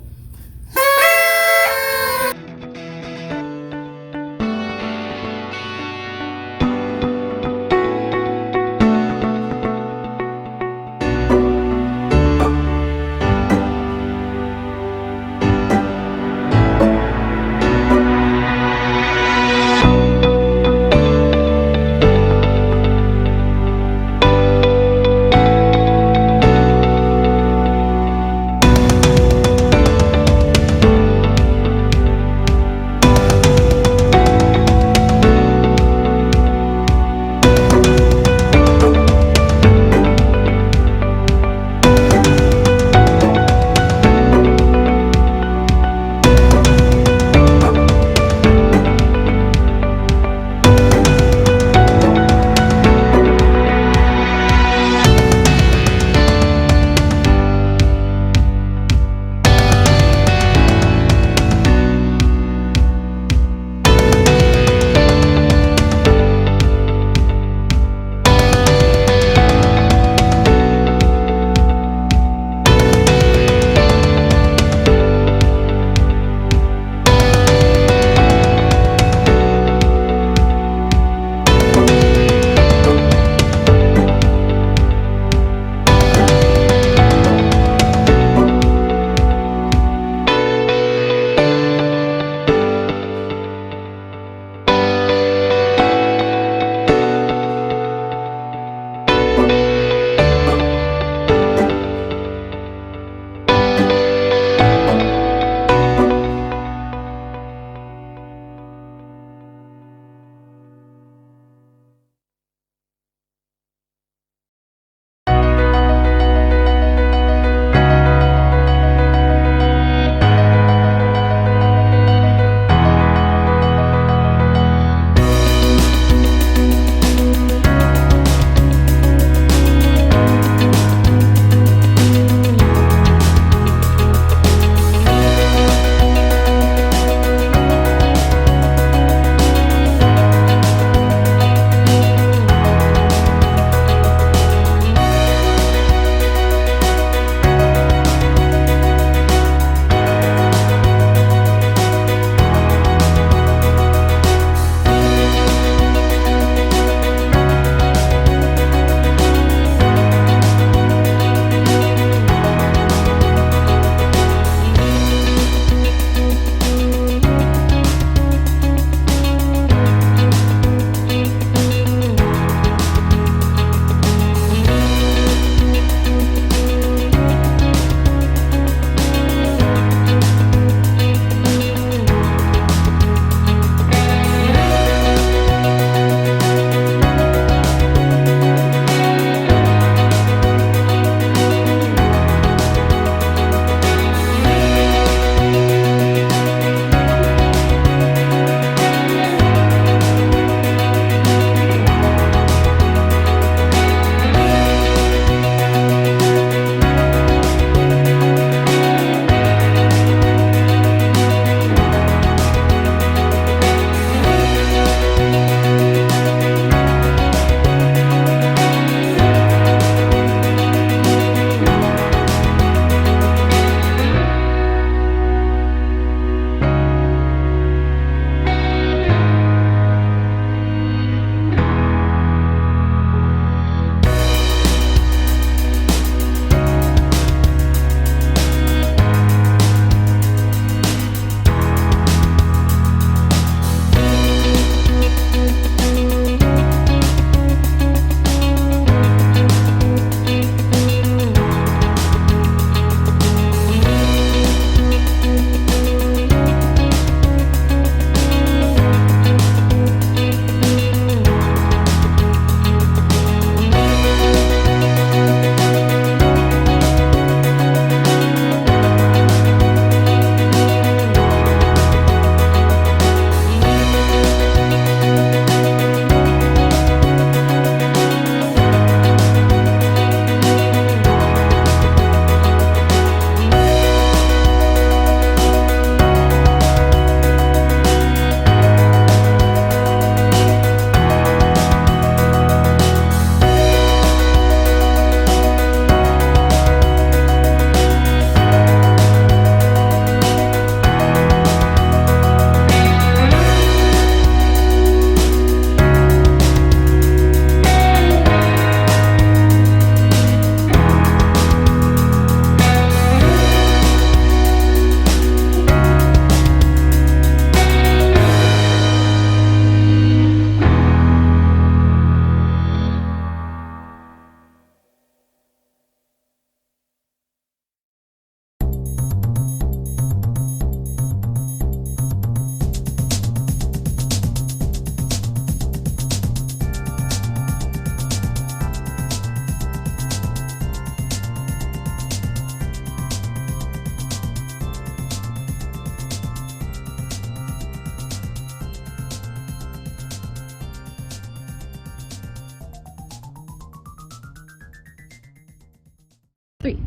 3.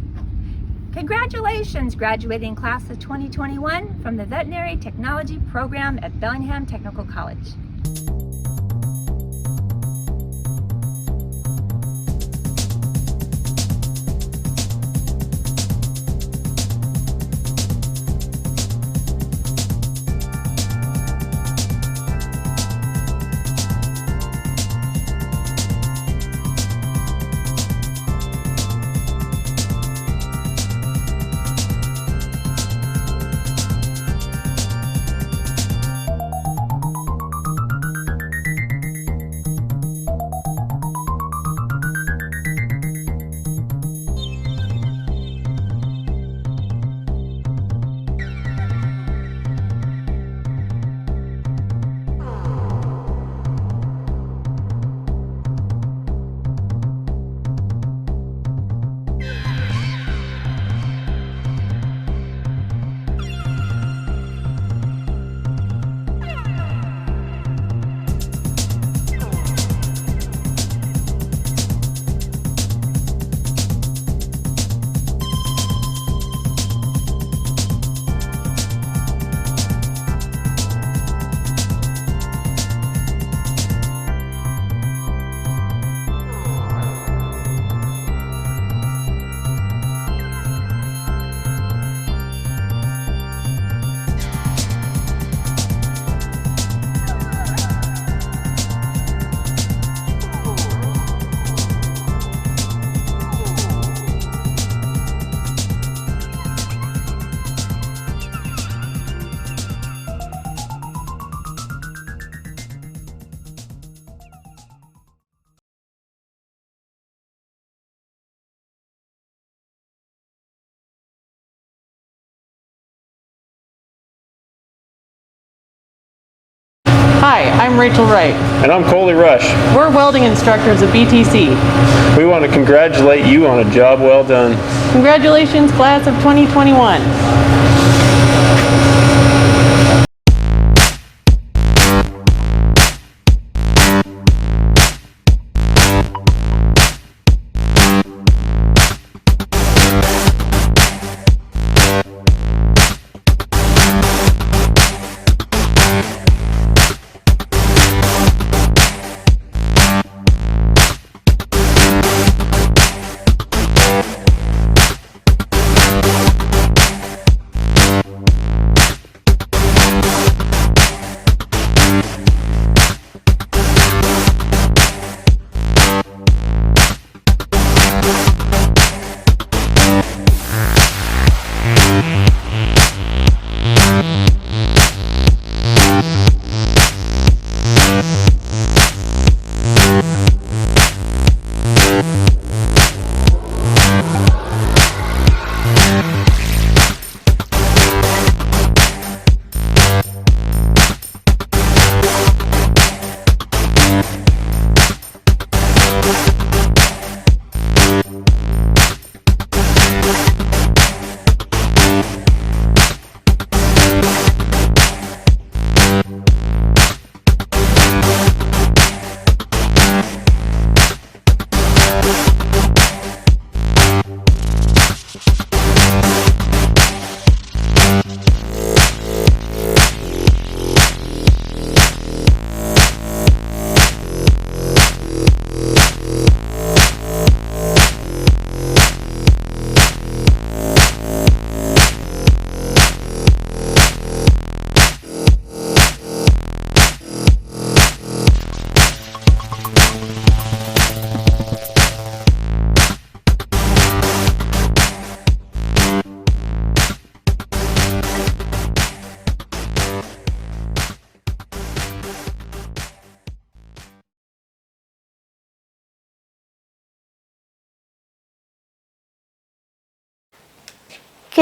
Congratulations, graduating class of 2021 from the Veterinary Technology Program at Bellingham Technical College. Hi, I'm Rachel Wright. And I'm Coley Rush. We're welding instructors at BTC. We want to congratulate you on a job well done. Congratulations, class of 2021.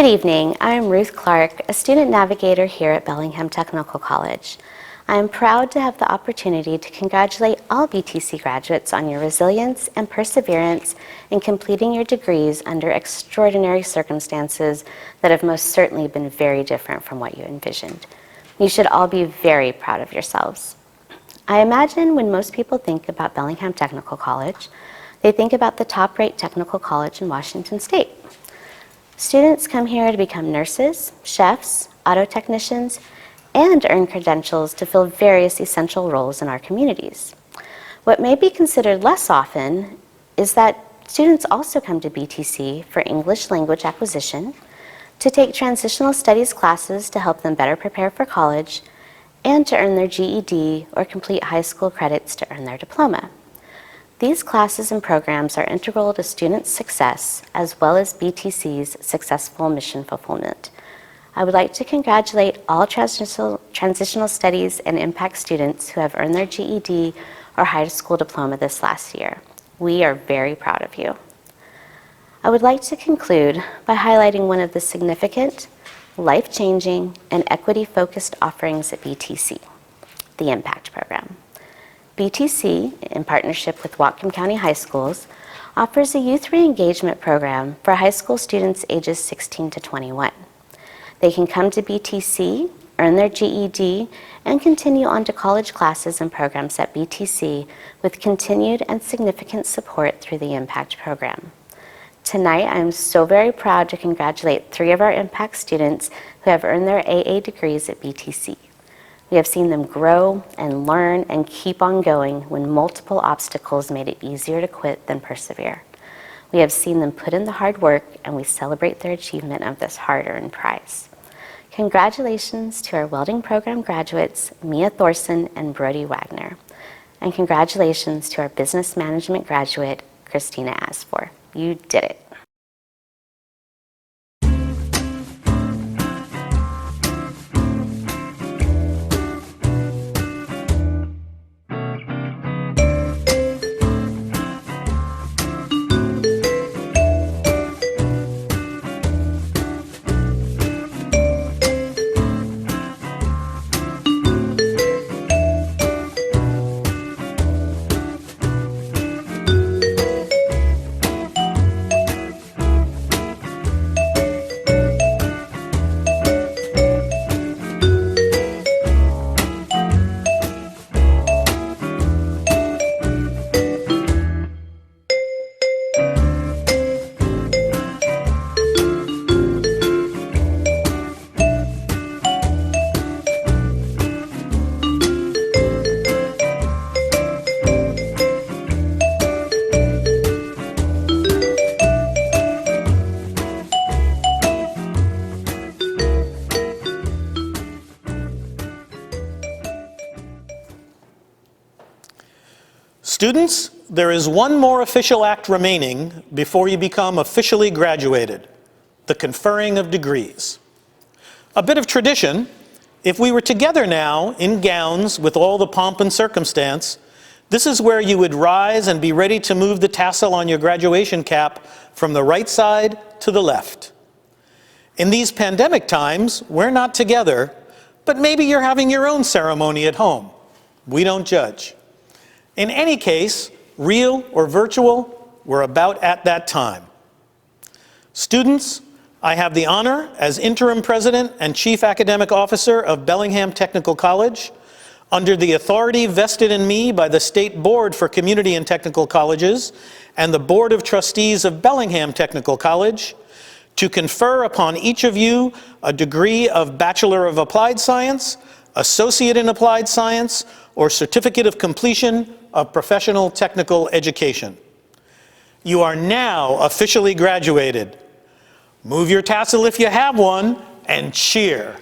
Good evening. I'm Ruth Clark, a student navigator here at Bellingham Technical College. I am proud to have the opportunity to congratulate all BTC graduates on your resilience and perseverance in completing your degrees under extraordinary circumstances that have most certainly been very different from what you envisioned. You should all be very proud of yourselves. I imagine when most people think about Bellingham Technical College, They think about the top-rated technical college in Washington State. Students come here to become nurses, chefs, auto technicians, and earn credentials to fill various essential roles in our communities. What may be considered less often is that students also come to BTC for English language acquisition, to take transitional studies classes to help them better prepare for college, and to earn their GED or complete high school credits to earn their diploma. These classes and programs are integral to students' success as well as BTC's successful mission fulfillment. I would like to congratulate all transitional studies and impact students who have earned their GED or high school diploma this last year. We are very proud of you. I would like to conclude by highlighting one of the significant, life-changing, and equity-focused offerings at BTC, the Impact Program. BTC, in partnership with Whatcom County High Schools, offers a youth re-engagement program for high school students ages 16 to 21. They can come to BTC, earn their GED, and continue on to college classes and programs at BTC with continued and significant support through the Impact Program. Tonight, I am so very proud to congratulate 3 of our Impact students who have earned their AA degrees at BTC. We have seen them grow and learn and keep on going when multiple obstacles made it easier to quit than persevere. We have seen them put in the hard work, and we celebrate their achievement of this hard-earned prize. Congratulations to our welding program graduates, Mia Thorson and Brody Wagner. And congratulations to our business management graduate, Christina Asfor. You did it. Students, there is one more official act remaining before you become officially graduated, the conferring of degrees. A bit of tradition, if we were together now in gowns with all the pomp and circumstance, this is where you would rise and be ready to move the tassel on your graduation cap from the right side to the left. In these pandemic times, we're not together, but maybe you're having your own ceremony at home. We don't judge. In any case, real or virtual, we're about at that time. Students, I have the honor as interim president and chief academic officer of Bellingham Technical College, under the authority vested in me by the State Board for Community and Technical Colleges and the Board of Trustees of Bellingham Technical College, to confer upon each of you a degree of Bachelor of Applied Science, Associate in Applied Science, or Certificate of Completion of Professional Technical Education. You are now officially graduated. Move your tassel if you have one, and cheer.